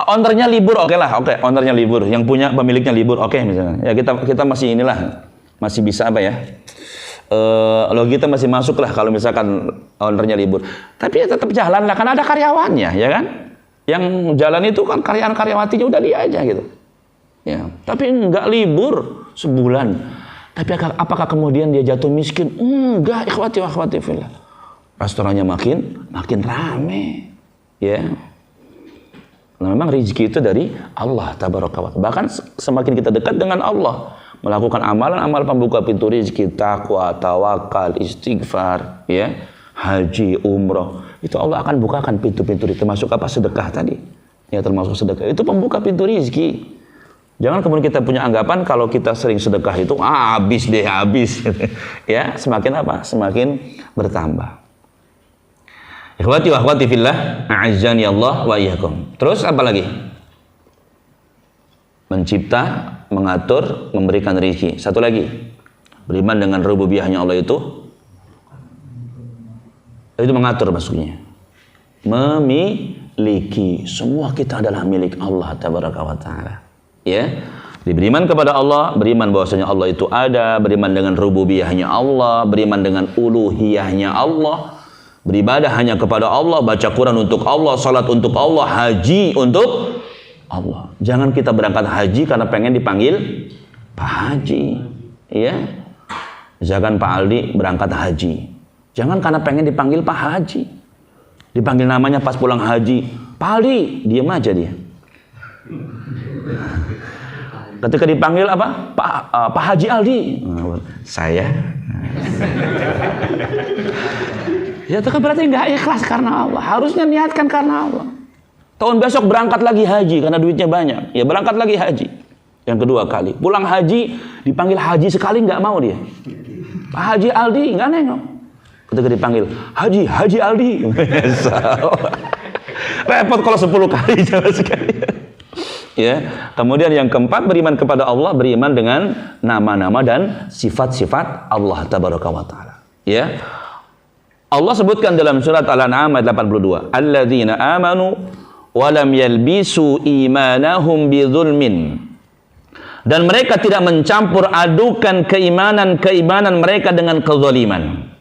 A: ownernya libur, ownernya libur, yang punya pemiliknya libur, misalnya. Ya kita masih masih bisa apa ya? Logika masih masuk lah kalau misalkan ownernya libur. Tapi ya tetap jalan lah, kan ada karyawannya, ya kan? Yang jalan itu kan karyawatinya udah dia aja gitu. Ya, tapi enggak libur sebulan. Tapi apakah kemudian dia jatuh miskin? Enggak, ikhwati fillah. Restorannya makin rame, ya. Nah, memang rezeki itu dari Allah tabaraka wa ta'ala. Bahkan semakin kita dekat dengan Allah, melakukan amalan-amal pembuka pintu rezeki, takwa, tawakal, istighfar, ya, haji, umroh, itu Allah akan bukakan pintu-pintu, termasuk apa? Sedekah tadi. Ya, termasuk sedekah. Itu pembuka pintu rezeki. Jangan kemudian kita punya anggapan kalau kita sering sedekah itu habis deh, habis. Ya, semakin apa? Semakin bertambah. Ikhwati wa akhwati fillah, a'azzani Allah wa iyyakum. Terus apa lagi? Mencipta, mengatur, memberikan rezeki. Satu lagi, beriman dengan rububiyahnya Allah itu mengatur maksudnya. Memiliki, semua kita adalah milik Allah tabaraka wa taala. Ya, beriman kepada Allah, beriman bahwasanya Allah itu ada, beriman dengan rububiyahnya Allah, beriman dengan uluhiyahnya Allah, beribadah hanya kepada Allah, baca Quran untuk Allah, salat untuk Allah, haji untuk Allah. Jangan kita berangkat haji karena pengen dipanggil Pak Haji, ya. Jangan Pak Aldi berangkat haji. Jangan karena pengen dipanggil Pak Haji. Dipanggil namanya pas pulang haji, Pak Aldi, diam aja dia. Ketika dipanggil apa? Pak Haji Aldi. Saya. Ya itu kan berarti nggak ikhlas karena Allah. Harusnya niatkan karena Allah. Tahun besok berangkat lagi haji karena duitnya banyak. Ya berangkat lagi haji. Yang kedua kali. Pulang haji, dipanggil haji sekali nggak mau dia. Pak Haji Aldi nggak nengok. Ketika dipanggil Haji Aldi. Repot kalau 10 kali jangan sekali. Ya, kemudian yang keempat, beriman kepada Allah, beriman dengan nama-nama dan sifat-sifat Allah tabaraka wa taala. Ya. Allah sebutkan dalam surat Al-An'am ayat 82, "Alladzina amanu wa lam yalbisu imanahum bidzulmin." Dan mereka tidak mencampur adukan keimanan mereka dengan kezaliman.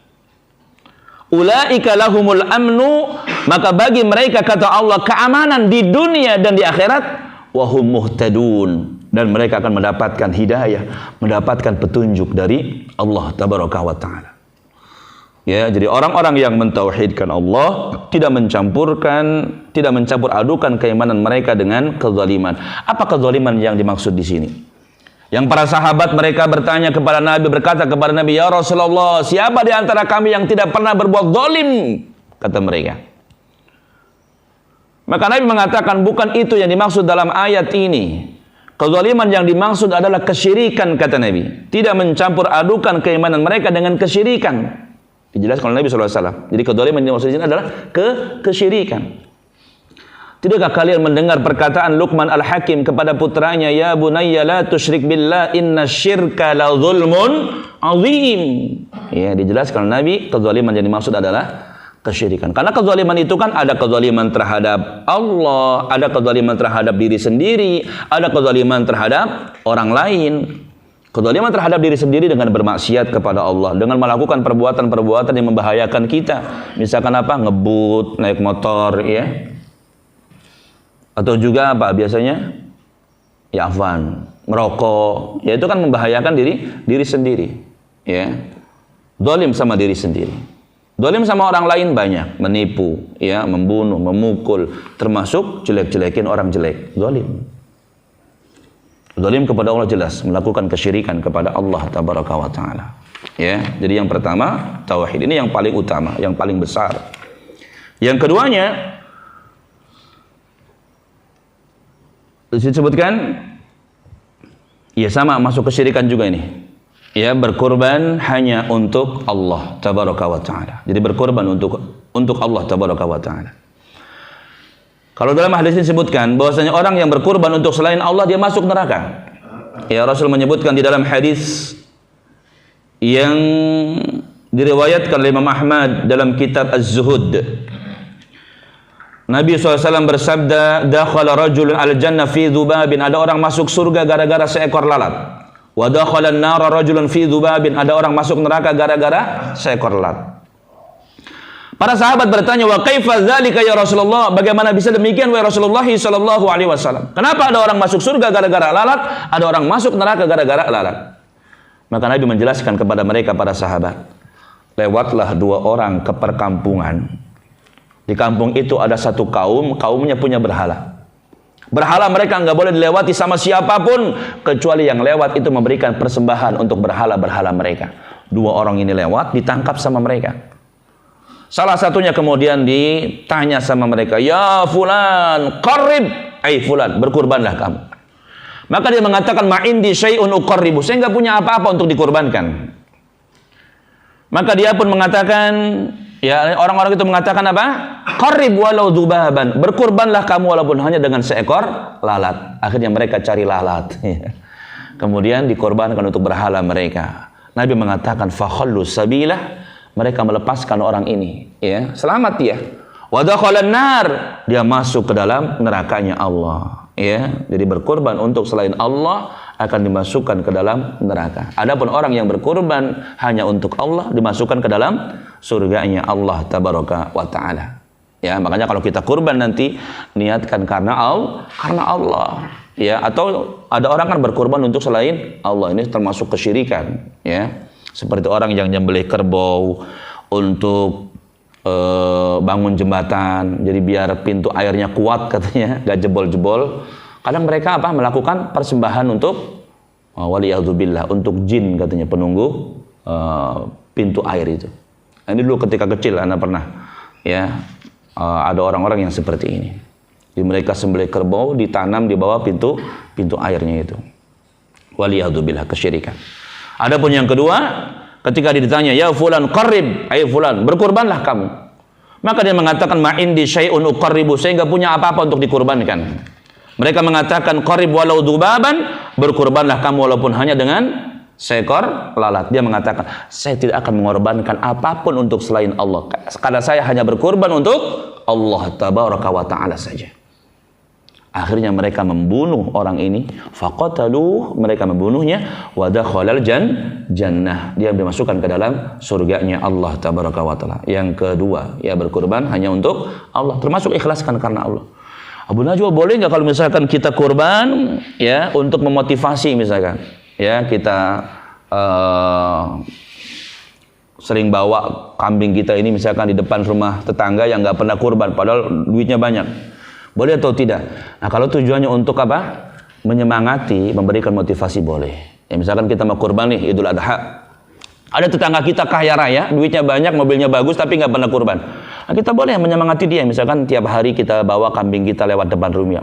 A: Ulaika lahumul amnu, maka bagi mereka kata Allah keamanan di dunia dan di akhirat. Wahum muhtadun, dan mereka akan mendapatkan hidayah, mendapatkan petunjuk dari Allah tabaraka wa taala. Ya, jadi orang-orang yang mentauhidkan Allah tidak mencampur adukan keimanan mereka dengan kezaliman. Apa kezaliman yang dimaksud di sini? Yang para sahabat mereka bertanya kepada Nabi, berkata kepada Nabi, "Ya Rasulullah, siapa di antara kami yang tidak pernah berbuat zalim?" Kata mereka. Maka Nabi mengatakan bukan itu yang dimaksud dalam ayat ini. Kezaliman yang dimaksud adalah kesyirikan, kata Nabi. Tidak mencampur adukan keimanan mereka dengan kesyirikan. Dijelaskan oleh Nabi SAW. Jadi kezaliman yang dimaksud di sini adalah kesyirikan. Tidakkah kalian mendengar perkataan Luqman Al-Hakim kepada putranya, "Ya bunayya la tusyrik billah inna syirka la zulmun azim." Ya, dijelaskan oleh Nabi, kezaliman yang dimaksud adalah kesyirikan. Karena kezaliman itu kan ada kezaliman terhadap Allah, ada kezaliman terhadap diri sendiri, ada kezaliman terhadap orang lain. Kezaliman terhadap diri sendiri dengan bermaksiat kepada Allah, dengan melakukan perbuatan-perbuatan yang membahayakan kita. Misalkan apa? Ngebut, naik motor, ya. Atau juga apa biasanya? Ya afwan, merokok. Ya itu kan membahayakan diri sendiri, ya. Zalim sama diri sendiri. Zalim sama orang lain banyak, menipu, ya, membunuh, memukul, termasuk jelek-jelekin orang jelek. Zalim. Zalim kepada Allah jelas, melakukan kesyirikan kepada Allah tabaraka wa taala. Ya, jadi yang pertama tauhid ini yang paling utama, yang paling besar. Yang keduanya disebutkan ya sama masuk kesyirikan juga ini. Ya, berkorban hanya untuk Allah tabaraka wa taala. Jadi berkorban untuk Allah tabaraka wa taala. Kalau dalam hadis ini disebutkan bahwasanya orang yang berkorban untuk selain Allah dia masuk neraka. Ya, Rasul menyebutkan di dalam hadis yang diriwayatkan oleh Imam Ahmad dalam kitab Az-Zuhud. Nabi SAW bersabda, "Dakhala rajulun al-jannah fi dzubabin." Ada orang masuk surga gara-gara seekor lalat. Wa dakhala an-nara rajulun fi dzubabin. Ada orang masuk neraka gara-gara seekor lalat. Para sahabat bertanya, "Wa kaifa dzalika ya Rasulullah?" Bagaimana bisa demikian wahai Rasulullah sallallahu alaihi wasallam? Kenapa ada orang masuk surga gara-gara lalat, ada orang masuk neraka gara-gara lalat? Maka Nabi menjelaskan kepada mereka para sahabat, "Lewatlah 2 orang ke perkampungan. Di kampung itu ada satu kaum, kaumnya punya berhala. Berhala mereka nggak boleh dilewati sama siapapun kecuali yang lewat itu memberikan persembahan untuk berhala-berhala mereka. Dua orang ini lewat, ditangkap sama mereka. Salah satunya kemudian ditanya sama mereka, ya fulan, qarrib, fulan, berkurbanlah kamu. Maka dia mengatakan, ma'indi syai'un uqarribu, saya nggak punya apa-apa untuk dikurbankan. Maka dia pun mengatakan, ya, orang-orang itu mengatakan apa? Qarrib walau dubaban, berkurbanlah kamu walaupun hanya dengan seekor lalat. Akhirnya mereka cari lalat. Kemudian dikorbankan untuk berhala mereka. Nabi mengatakan fakhallu sabilah, mereka melepaskan orang ini, ya, selamat dia. Wa dakhalan nar, dia masuk ke dalam nerakanya Allah, ya. Jadi berkorban untuk selain Allah akan dimasukkan ke dalam neraka. Adapun orang yang berkorban hanya untuk Allah dimasukkan ke dalam surganya Allah tabaraka wa taala. Ya, makanya kalau kita kurban nanti niatkan karena Allah, ya. Atau ada orang kan berkorban untuk selain Allah, ini termasuk kesyirikan, ya. Seperti orang yang nyembelih kerbau untuk bangun jembatan, jadi biar pintu airnya kuat katanya, gak jebol-jebol. Kadang mereka apa? Melakukan persembahan untuk waliyadzubillah, untuk jin katanya, penunggu pintu air itu. Nah, ini dulu ketika kecil Anda pernah, ya, ada orang-orang yang seperti ini. Jadi mereka sembelih kerbau ditanam di bawah pintu airnya itu. Waliyadzubillah, kesyirikan. Adapun yang kedua, ketika ditanya, ya fulan qarrib, fulan, berkurbanlah kamu. Maka dia mengatakan, ma'indi syai'un uqarribu, saya enggak punya apa-apa untuk dikurbankan. Mereka mengatakan, qarrib walau dubaban, berkurbanlah kamu walaupun hanya dengan seekor lalat. Dia mengatakan, saya tidak akan mengorbankan apapun untuk selain Allah, karena saya hanya berkurban untuk Allah tabaraka wa ta'ala saja. Akhirnya mereka membunuh orang ini, faqataluh, mereka membunuhnya, wa dakhalal jannah, dia dimasukkan ke dalam surganya Allah tabaraka wa taala. Yang kedua, ya, berkurban hanya untuk Allah, termasuk ikhlaskan karena Allah. Abu Najwa, boleh nggak kalau misalkan kita kurban, ya, untuk memotivasi misalkan, ya, kita sering bawa kambing kita ini misalkan di depan rumah tetangga yang nggak pernah kurban, padahal duitnya banyak. Boleh atau tidak? Nah, kalau tujuannya untuk apa? Menyemangati, memberikan motivasi, boleh. Ya, misalkan kita mau kurban nih, Idul Adha. Ada tetangga kita kaya raya, duitnya banyak, mobilnya bagus, tapi nggak pernah kurban. Nah, kita boleh menyemangati dia. Misalkan tiap hari kita bawa kambing kita lewat depan rumah.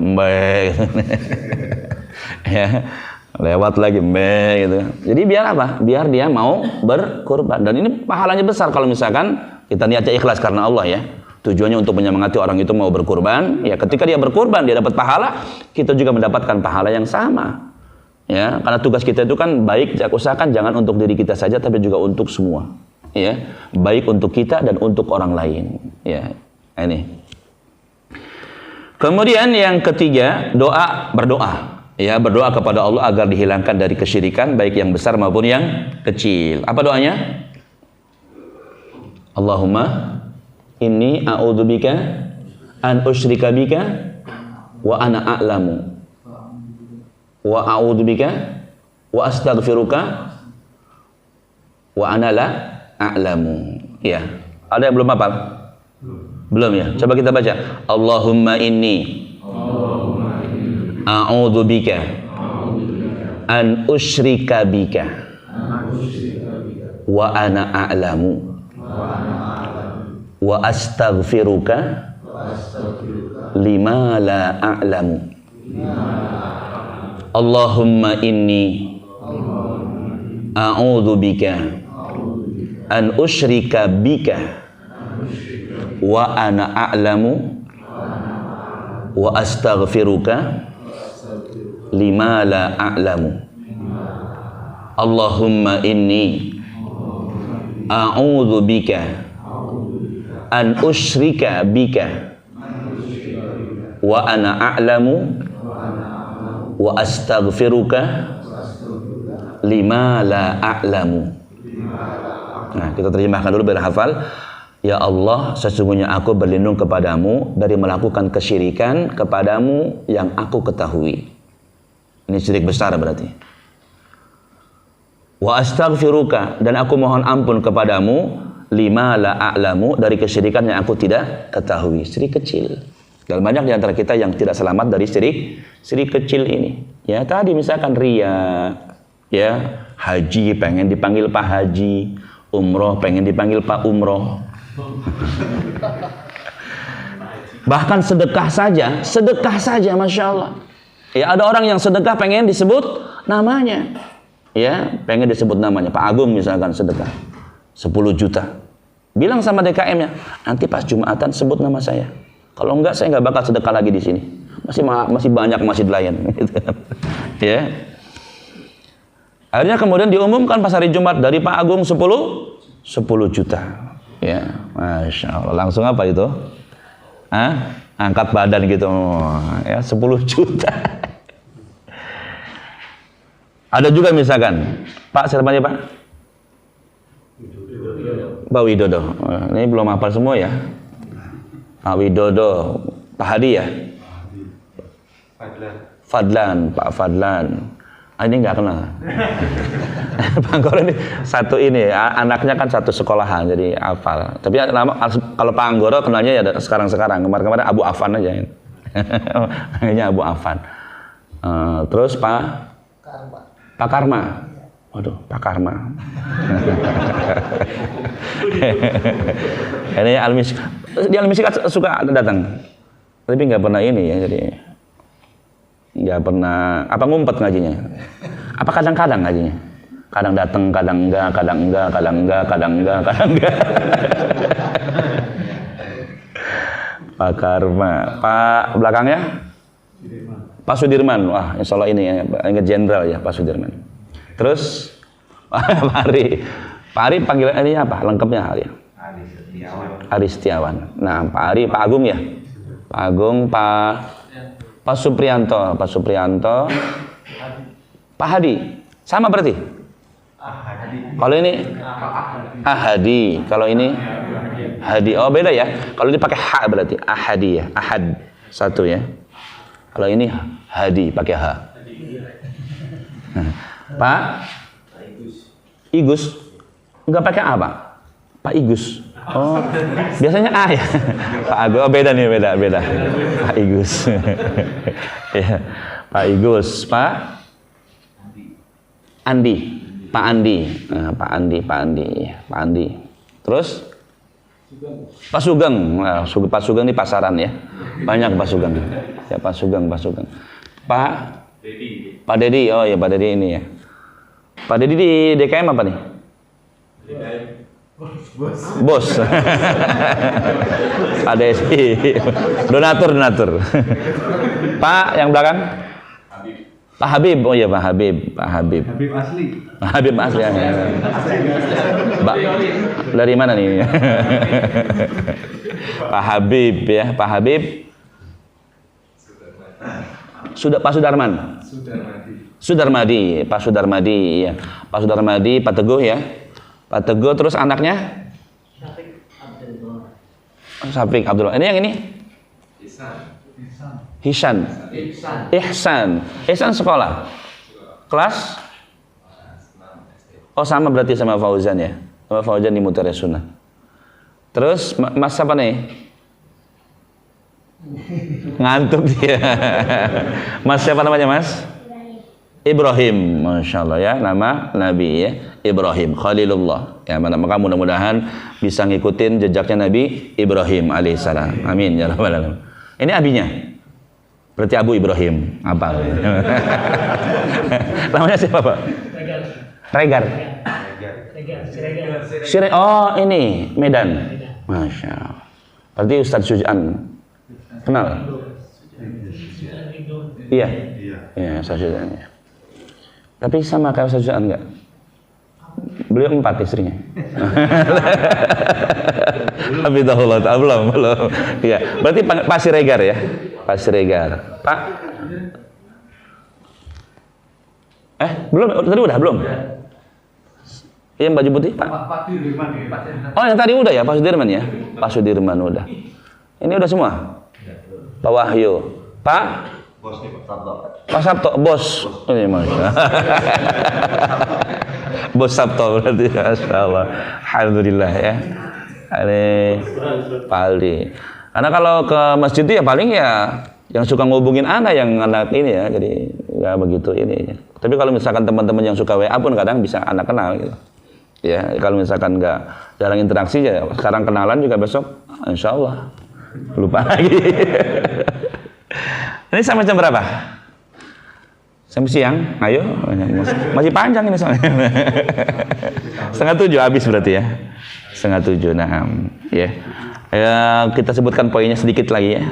A: Ya, lewat lagi, gitu. Jadi biar apa? Biar dia mau berkurban. Dan ini pahalanya besar kalau misalkan kita niatnya ikhlas karena Allah, ya. Tujuannya untuk menyemangati orang itu mau berkurban, ya, ketika dia berkurban dia dapat pahala, kita juga mendapatkan pahala yang sama, ya, karena tugas kita itu kan baik, usahakan jangan untuk diri kita saja tapi juga untuk semua, ya, baik untuk kita dan untuk orang lain, ya. Ini kemudian yang ketiga, berdoa, ya, berdoa kepada Allah agar dihilangkan dari kesyirikan baik yang besar maupun yang kecil. Apa doanya? Allahumma inni a'udzubika an usyrika bika wa ana a'lamu wa a'udzubika wa astaghfiruka wa ana la a'lamu. Ya, ada yang belum hafal? Belum, ya? Coba kita baca. Allahumma inni a'udzubika an usyrika bika wa ana a'lamu wa astaghfiruka lima la a'lamu. Allahumma inni a'udzu bika an usyrika bika wa ana a'lamu wa astaghfiruka lima la a'lamu. Allahumma inni a'udzu bika an usyrika bika wa ana a'lamu wa astaghfiruka lima la a'lamu. Nah, kita terjemahkan dulu biar hafal. Ya Allah, sesungguhnya aku berlindung kepadamu dari melakukan kesyirikan kepadamu yang aku ketahui. Ini syirik besar berarti. Wa astaghfiruka, dan aku mohon ampun kepadamu lima la a'lamu, dari kesyirikan yang aku tidak ketahui. Syirik kecil, Dan banyak di antara kita yang tidak selamat dari syirik kecil ini. Ya, tadi misalkan riya, ya, haji pengen dipanggil Pak Haji, umroh pengen dipanggil Pak Umroh. Bahkan sedekah saja, Masya Allah. Ya, ada orang yang sedekah pengen disebut namanya. Ya, pengen disebut namanya. Pak Agung misalkan sedekah 10 juta. Bilang sama DKM-nya, nanti pas Jumatan sebut nama saya. Kalau enggak, saya enggak bakal sedekah lagi di sini. Masih banyak masjid lain. Ya. Akhirnya kemudian diumumkan pas hari Jumat dari Pak Agung 10 juta. Ya, Masya Allah. Langsung apa itu? Angkat badan gitu. Ya, 10 juta. Ada juga misalkan, Pak, siapa aja Pak? Pak Widodo. Ini belum hafal semua ya. Pak Widodo, Pak Hadi ya? Fadlan, Pak Fadlan. Ini nggak kenal. Pak Anggoro ini satu ini, anaknya kan satu sekolahan, jadi hafal. Tapi kalau Pak Anggoro kenalnya ya sekarang. Kemarin Abu Afan aja. Namanya Abu Afan. Terus Pak Karma. Waduh, Pak Karma. Ini Al-Miski. Di Al-Miski suka datang. Tapi nggak pernah ini ya, jadi nggak pernah ngumpet ngajinya. Apa kadang-kadang ngajinya? Kadang datang, kadang enggak. Pak Karma. Pak belakangnya? Pak Sudirman. Wah, insya Allah ini ya, ingat jenderal ya Pak Sudirman. Terus Pak Ari panggilan ini apa? Lengkapnya Ari. Ari Setiawan. Nah, Pak Ari, Pak Agung ya. Pak Agung, Pak Supriyanto, Pak Hadi. Sama berarti? Kalau ini Ahadi, kalau ini Hadi. Oh, beda ya. Kalau ini pakai H berarti Ahadi ya. Ahad satu ya. Kalau ini Hadi pakai H. Pak Igus enggak pakai A, Pak. Pak Igus. Oh, biasanya A ya. Pak Agus. Oh, beda nih, beda. Pak Igus. Ya, Pak Igus, Pak Andi. Pak Andi. Nah, Pak Andi. Terus Pak Sugeng. Nah, Pak Sugeng ini pasaran ya. Banyak Pak Sugeng. Ya, Pak Sugeng. Pak Dedi. Oh ya, Pak Dedi ini ya. Pak Dedi di DKM apa nih? Bos. Pak Desi. Donatur. Pak yang belakang? Pak Habib. Oh iya, Pak Habib. Habib asli ya. Dari mana nih? Pak Habib ya, Pak Habib. Pak Sudarmadi, ya. Pak Sudarmadi, Pak Teguh ya. Pak Teguh, terus anaknya? Syafiq Abdullah. Ini yang ini? Ihsan sekolah. Kelas? Oh, sama berarti sama Fauzan ya. Sama Fauzan di Mutiara Sunnah. Terus Mas siapa nih? Ngantuk dia. Mas siapa namanya, Mas? Ibrahim, Masya Allah ya, nama Nabi ya, Ibrahim Khalilullah ya. Maka mudah-mudahan bisa ngikutin jejaknya Nabi Ibrahim alaihissalam. Amin ya rabbal alamin. Ini abinya, berarti Abu Ibrahim. Apa? Namanya siapa, Pak? Regar. Oh, ini Medan. Masya Allah. Berarti Ustadz Sujan. Kenal? Iya, Ustadz Sujan ya. Tapi sama kayak Ustadz Sujan enggak? Beliau 4 istrinya. Habibullah, belum. Iya, berarti Pak Siregar ya. Pak Siregar. Pak? Belum, tadi udah belum? Yang baju putih, Pak? Oh, yang tadi udah ya, Pak Sudirman ya? Pak Sudirman udah. Ini udah semua? Pak Wahyu. Pak? Pak Sabto, bos. Ini Masya. Bos Sabto berarti, Masya Allah. Alhamdulillah ya. Ini Pak Aldi. Karena kalau ke masjid itu ya paling ya yang suka ngubungin anak yang anak ini ya, jadi nggak begitu ini. Tapi kalau misalkan teman-teman yang suka WA pun kadang bisa anak kenal gitu. Ya kalau misalkan nggak jarang interaksi ya sekarang kenalan juga besok, insya Allah lupa lagi. Ini sampai jam berapa? Sampai siang, ayo. Masih panjang ini soalnya. 6:30 habis berarti ya. 6:30, nah ya. Kita sebutkan poinnya sedikit lagi ya.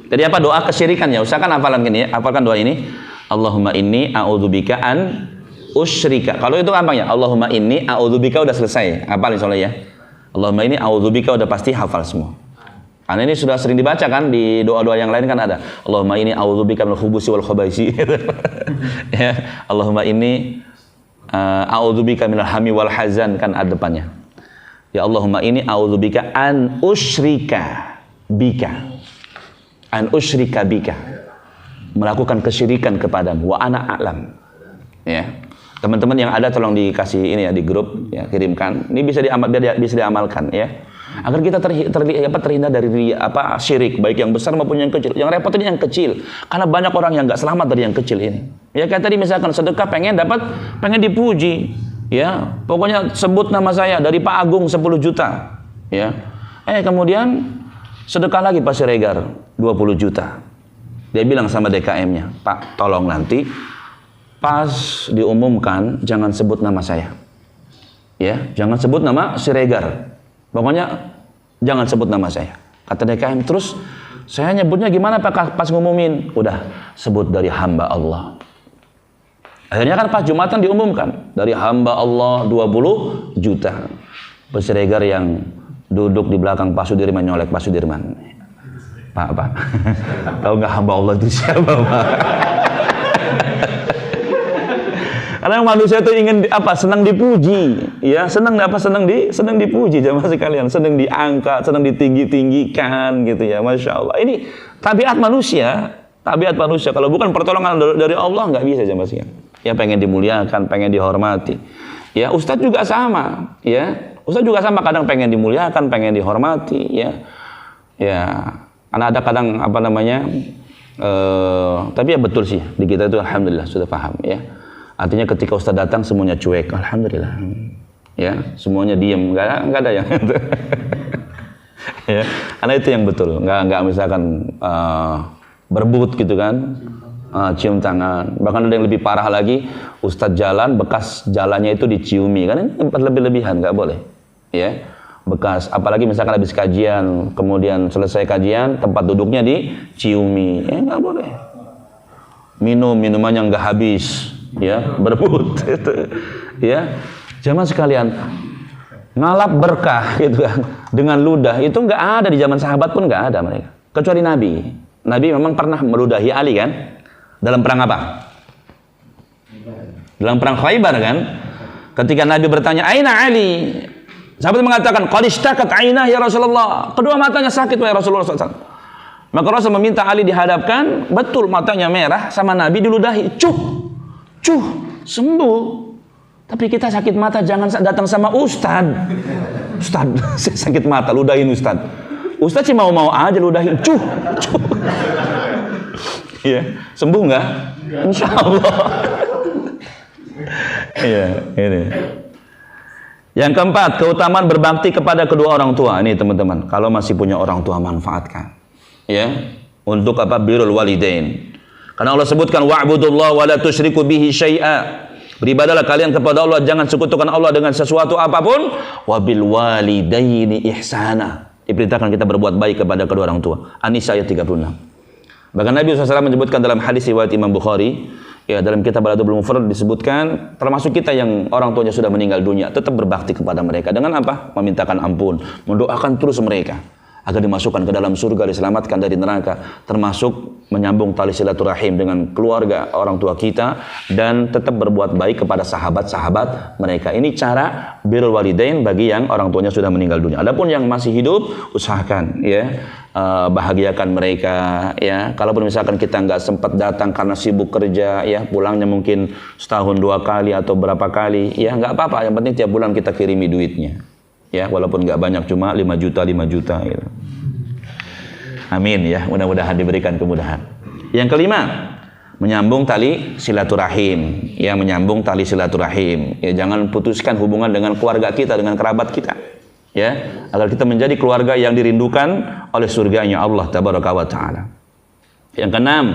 A: Jadi apa doa kesyirikan ya? Usahakan hafalan gini ya. Hafalkan doa ini. Allahumma inni a'udzubika an usyrika. Kalau itu gampang ya. Allahumma inni a'udzubika udah selesai. Hafalin soalnya ya. Allahumma inni a'udzubika udah pasti hafal semua. Karena ini sudah sering dibaca kan di doa-doa yang lain kan ada. Allahumma inni a'udzubika minal khubusi wal khabaisi. Ya. Allahumma inni a'udzubika minal hami wal hazan kan ada depannya. Ya Allahumma inni a'udzubika an usyrika bika. An usyrika bika. Melakukan kesyirikan kepadamu wa ana a'lam. Ya. Teman-teman yang ada tolong dikasih ini ya di grup ya, kirimkan. Ini bisa bisa diamalkan ya. Agar kita terhindar dari syirik baik yang besar maupun yang kecil. Yang repot ini yang kecil karena banyak orang yang nggak selamat dari yang kecil ini. Ya kayak tadi misalkan sedekah pengen dipuji, ya pokoknya sebut nama saya dari Pak Agung 10 juta, ya. Kemudian sedekah lagi Pak Siregar 20 juta. Dia bilang sama DKM-nya, Pak tolong nanti pas diumumkan jangan sebut nama saya, ya jangan sebut nama Siregar. Pokoknya jangan sebut nama saya. Kata DKM, terus saya nyebutnya gimana Pak pas ngumumin? Udah, sebut dari hamba Allah. Akhirnya kan pas Jumatan diumumkan. Dari hamba Allah 20 juta. Pak Siregar yang duduk di belakang Pak Sudirman nyolek Pak Sudirman. Pak. Tahu nggak hamba Allah itu siapa Pak? Karena manusia itu ingin senang dipuji, ya senang dipuji jamaah sekalian, senang diangkat, senang ditinggi-tinggikan gitu ya, masya Allah. Ini tabiat manusia. Kalau bukan pertolongan dari Allah nggak bisa jamaah sekalian. Ya pengen dimuliakan, pengen dihormati. Ya Ustadz juga sama, ya Ustadz juga sama kadang pengen dimuliakan, pengen dihormati, ya. Karena ada kadang tapi ya betul sih di kita itu alhamdulillah sudah paham ya. Artinya ketika Ustaz datang semuanya cuek, alhamdulillah. Ya, semuanya diam, enggak ada yang itu. Ya, karena itu yang betul. Enggak misalkan berebut gitu kan. Cium tangan. Bahkan ada yang lebih parah lagi, Ustaz jalan bekas jalannya itu diciumi, kan ini lebih-lebihan, enggak boleh. Ya. Bekas apalagi misalkan habis kajian, kemudian selesai kajian, tempat duduknya diciumi. Enggak boleh. Minumannya enggak habis. Ya berebut itu ya jamaah sekalian ngalap berkah gitu kan dengan ludah itu nggak ada di zaman sahabat pun nggak ada mereka kecuali Nabi memang pernah meludahi Ali kan dalam perang apa? Dalam perang Khaybar kan ketika Nabi bertanya Aina Ali sahabat mengatakan qad ishtakat ainah ya Rasulullah kedua matanya sakit wahai Rasulullah SAW. Maka Rasul meminta Ali dihadapkan betul matanya merah sama Nabi diludahi sembuh. Tapi kita sakit mata jangan datang sama Ustad sakit mata ludahin Ustad sih mau aja ludahin ya sembuh nggak? Insya Allah. Iya ini. Yang keempat, keutamaan berbakti kepada kedua orang tua. Ini teman-teman, kalau masih punya orang tua manfaatkan ya untuk birrul walidain. Karena Allah sebutkan wa'budullah wa la tusyriku bihi syai'a. Beribadahlah kalian kepada Allah, jangan sekutukan Allah dengan sesuatu apapun. Wa bil walidaini ihsana. Diperintahkan kita berbuat baik kepada kedua orang tua. An-Nisa ayat 36. Bahkan Nabi SAW menyebutkan dalam hadis riwayat Imam Bukhari, ya dalam kitab Al-Adabul Mufrad disebutkan termasuk kita yang orang tuanya sudah meninggal dunia tetap berbakti kepada mereka dengan apa? Memintakan ampun, mendoakan terus mereka agar dimasukkan ke dalam surga, diselamatkan dari neraka, termasuk menyambung tali silaturahim dengan keluarga orang tua kita dan tetap berbuat baik kepada sahabat-sahabat mereka. Ini cara birrul walidain bagi yang orang tuanya sudah meninggal dunia. Adapun yang masih hidup, usahakan ya bahagiakan mereka ya. Kalaupun misalkan kita nggak sempat datang karena sibuk kerja ya, pulangnya mungkin setahun 2 kali atau berapa kali ya, nggak apa-apa, yang penting tiap bulan kita kirimi duitnya ya, walaupun nggak banyak, cuma 5 juta gitu. Amin ya, mudah-mudahan diberikan kemudahan. Yang kelima, menyambung tali silaturahim. Ya, menyambung tali silaturahim. Ya, jangan putuskan hubungan dengan keluarga kita, dengan kerabat kita. Ya, agar kita menjadi keluarga yang dirindukan oleh surganya Allah tabaraka wa taala. Yang keenam,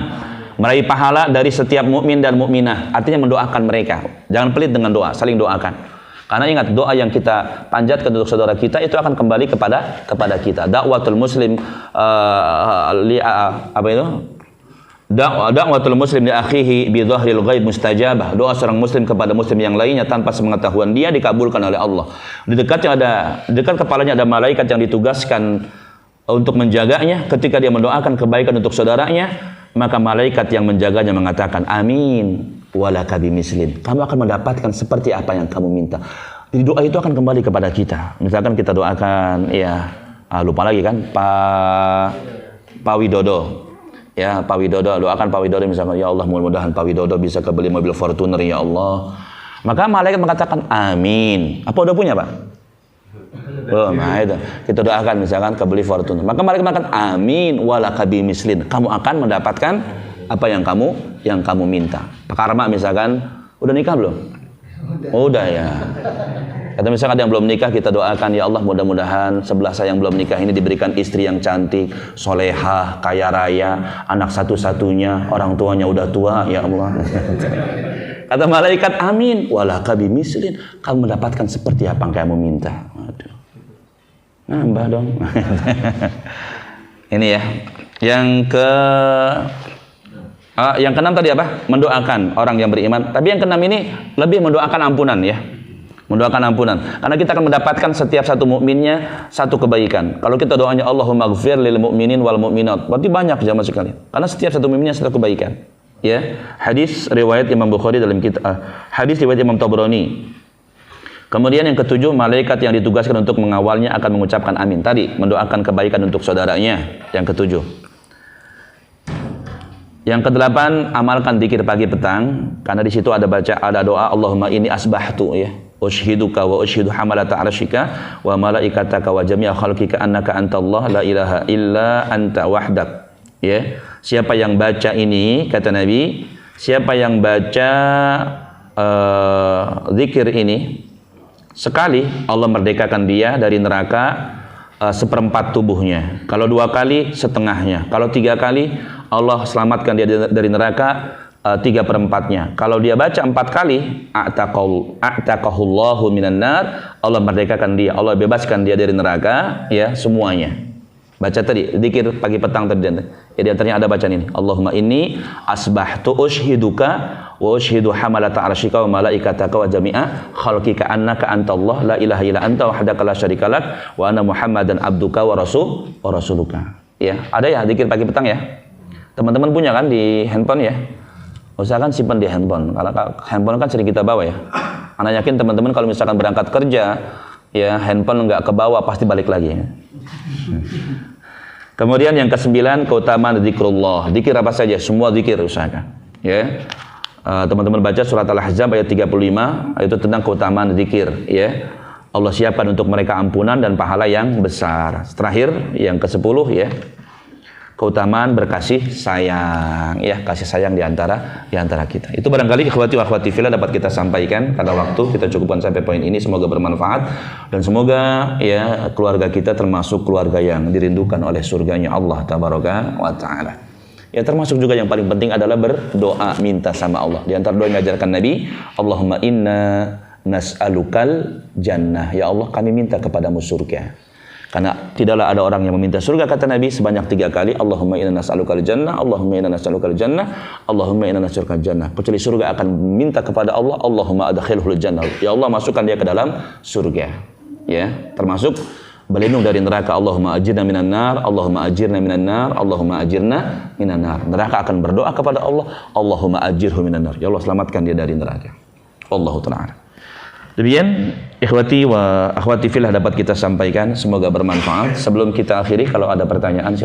A: meraih pahala dari setiap mukmin dan mukminah. Artinya mendoakan mereka. Jangan pelit dengan doa, saling doakan. Karena ingat, doa yang kita panjatkan untuk saudara kita itu akan kembali kepada kita. Dakwatul muslim Dakwatul muslim li akhihi bi dhahril ghaib mustajabah. Doa seorang muslim kepada muslim yang lainnya tanpa sepengetahuan dia dikabulkan oleh Allah. Di dekat kepalanya ada malaikat yang ditugaskan untuk menjaganya. Ketika dia mendoakan kebaikan untuk saudaranya, maka malaikat yang menjaganya mengatakan, amin walaka bimislin. Kamu akan mendapatkan seperti apa yang kamu minta. Jadi doa itu akan kembali kepada kita. Misalkan kita doakan, ya lupa lagi kan, Pak Widodo. Ya, Pak Widodo, doakan Pak Widodo misalkan, ya Allah mudah-mudahan Pak Widodo bisa kebeli mobil Fortuner ya Allah. Maka malaikat mengatakan amin. Apa udah punya Pak? Belum. Nah itu kita doakan misalkan kebeli Fortuner. Maka malaikat mengatakan amin walaka bimislin. Kamu akan mendapatkan apa yang kamu minta. Pak Karma misalkan udah nikah belum? Udah ya. Kata misalkan ada yang belum nikah, kita doakan, ya Allah mudah-mudahan sebelah saya yang belum nikah ini diberikan istri yang cantik, solehah, kaya raya, anak satu-satunya, orang tuanya udah tua, ya Allah. Kata malaikat, amin walaka bimislin. Kamu mendapatkan seperti apa yang kamu minta. Aduh. Nambah dong. Ini ya. Yang keenam tadi apa? Mendoakan orang yang beriman. Tapi yang keenam ini lebih mendoakan ampunan ya. Mendoakan ampunan. Karena kita akan mendapatkan setiap satu mukminnya satu kebaikan. Kalau kita doanya Allahumma ighfir lil mu'minin wal mu'minat, berarti banyak jamaah sekalian. Karena setiap satu mukminnya satu kebaikan. Ya. Hadis riwayat Imam Bukhari dalam hadis riwayat Imam Tabrani. Kemudian yang ketujuh, malaikat yang ditugaskan untuk mengawalnya akan mengucapkan amin. Tadi mendoakan kebaikan untuk saudaranya. Yang ketujuh. Yang kedelapan, amalkan dzikir pagi petang, karena di situ ada doa Allahumma inni asbahtu ya. Ushiduka wa ushidu hamalata arsyika wa malaikataka wa jami'a khalqika annaka antallah la ilaha illa anta wahdak. Ya, siapa yang baca ini, kata Nabi, siapa yang baca zikir ini sekali, Allah merdekakan dia dari neraka seperempat tubuhnya. Kalau 2 kali, setengahnya. Kalau 3 kali, Allah selamatkan dia dari neraka 3/4-nya. Kalau dia baca 4 kali, a'taqahullahu minan nar, Allah merdekakan dia, Allah bebaskan dia dari neraka, ya semuanya. Baca tadi zikir pagi petang tadi. Ya, di antaranya ada bacaan ini. Allahumma inni asbahtu ushiduka wa ushidu hamalata arsyika wa malaikataka wa jami'a khalqika annaka antallah la ilaha illa anta wahdaka la syarikalak wa anna muhammadan abduka wa rasuluka. Ya, ada ya zikir pagi petang ya. Teman-teman punya kan di handphone ya? Usahakan simpan di handphone. Kalau handphone kan sering kita bawa ya. Anak yakin teman-teman kalau misalkan berangkat kerja, ya handphone nggak ke bawah pasti balik lagi. Kemudian yang ke-9, keutamaan zikrullah. Zikir apa saja? Semua zikir usahakan. Ya. Teman-teman baca surat Al-Ahzab ayat 35, itu tentang keutamaan zikir. Ya. Allah siapkan untuk mereka ampunan dan pahala yang besar. Terakhir yang ke-10 ya. Keutamaan berkasih sayang, ya kasih sayang di antara kita. Itu barangkali ikhwati wa akhwati fillah dapat kita sampaikan pada waktu. Kita cukupkan sampai poin ini, semoga bermanfaat dan semoga ya keluarga kita termasuk keluarga yang dirindukan oleh surganya Allah tabaraka wa taala. Ya termasuk juga yang paling penting adalah berdoa, minta sama Allah. Di antara doa yang diajarkan Nabi, Allahumma inna nas'alukal jannah. Ya Allah, kami minta kepadamu surga. Karena tidaklah ada orang yang meminta surga, kata Nabi, sebanyak 3 kali. Allahumma inna nas'alukal jannah, Allahumma inna nas'alukal jannah, Allahumma inna nas'alukal jannah. Kecuali surga akan minta kepada Allah, Allahumma adkhilhul jannah. Ya Allah, masukkan dia ke dalam surga. Ya, termasuk berlindung dari neraka. Allahumma ajirna minan nar, Allahumma ajirna minan nar, Allahumma ajirna minan nar. Neraka akan berdoa kepada Allah, Allahumma ajirhu minan nar. Ya Allah, selamatkan dia dari neraka. Wallahu ta'ala. Demikian ikhwati wa akhwati fillah dapat kita sampaikan, semoga bermanfaat. Sebelum kita akhiri, kalau ada pertanyaan silakan.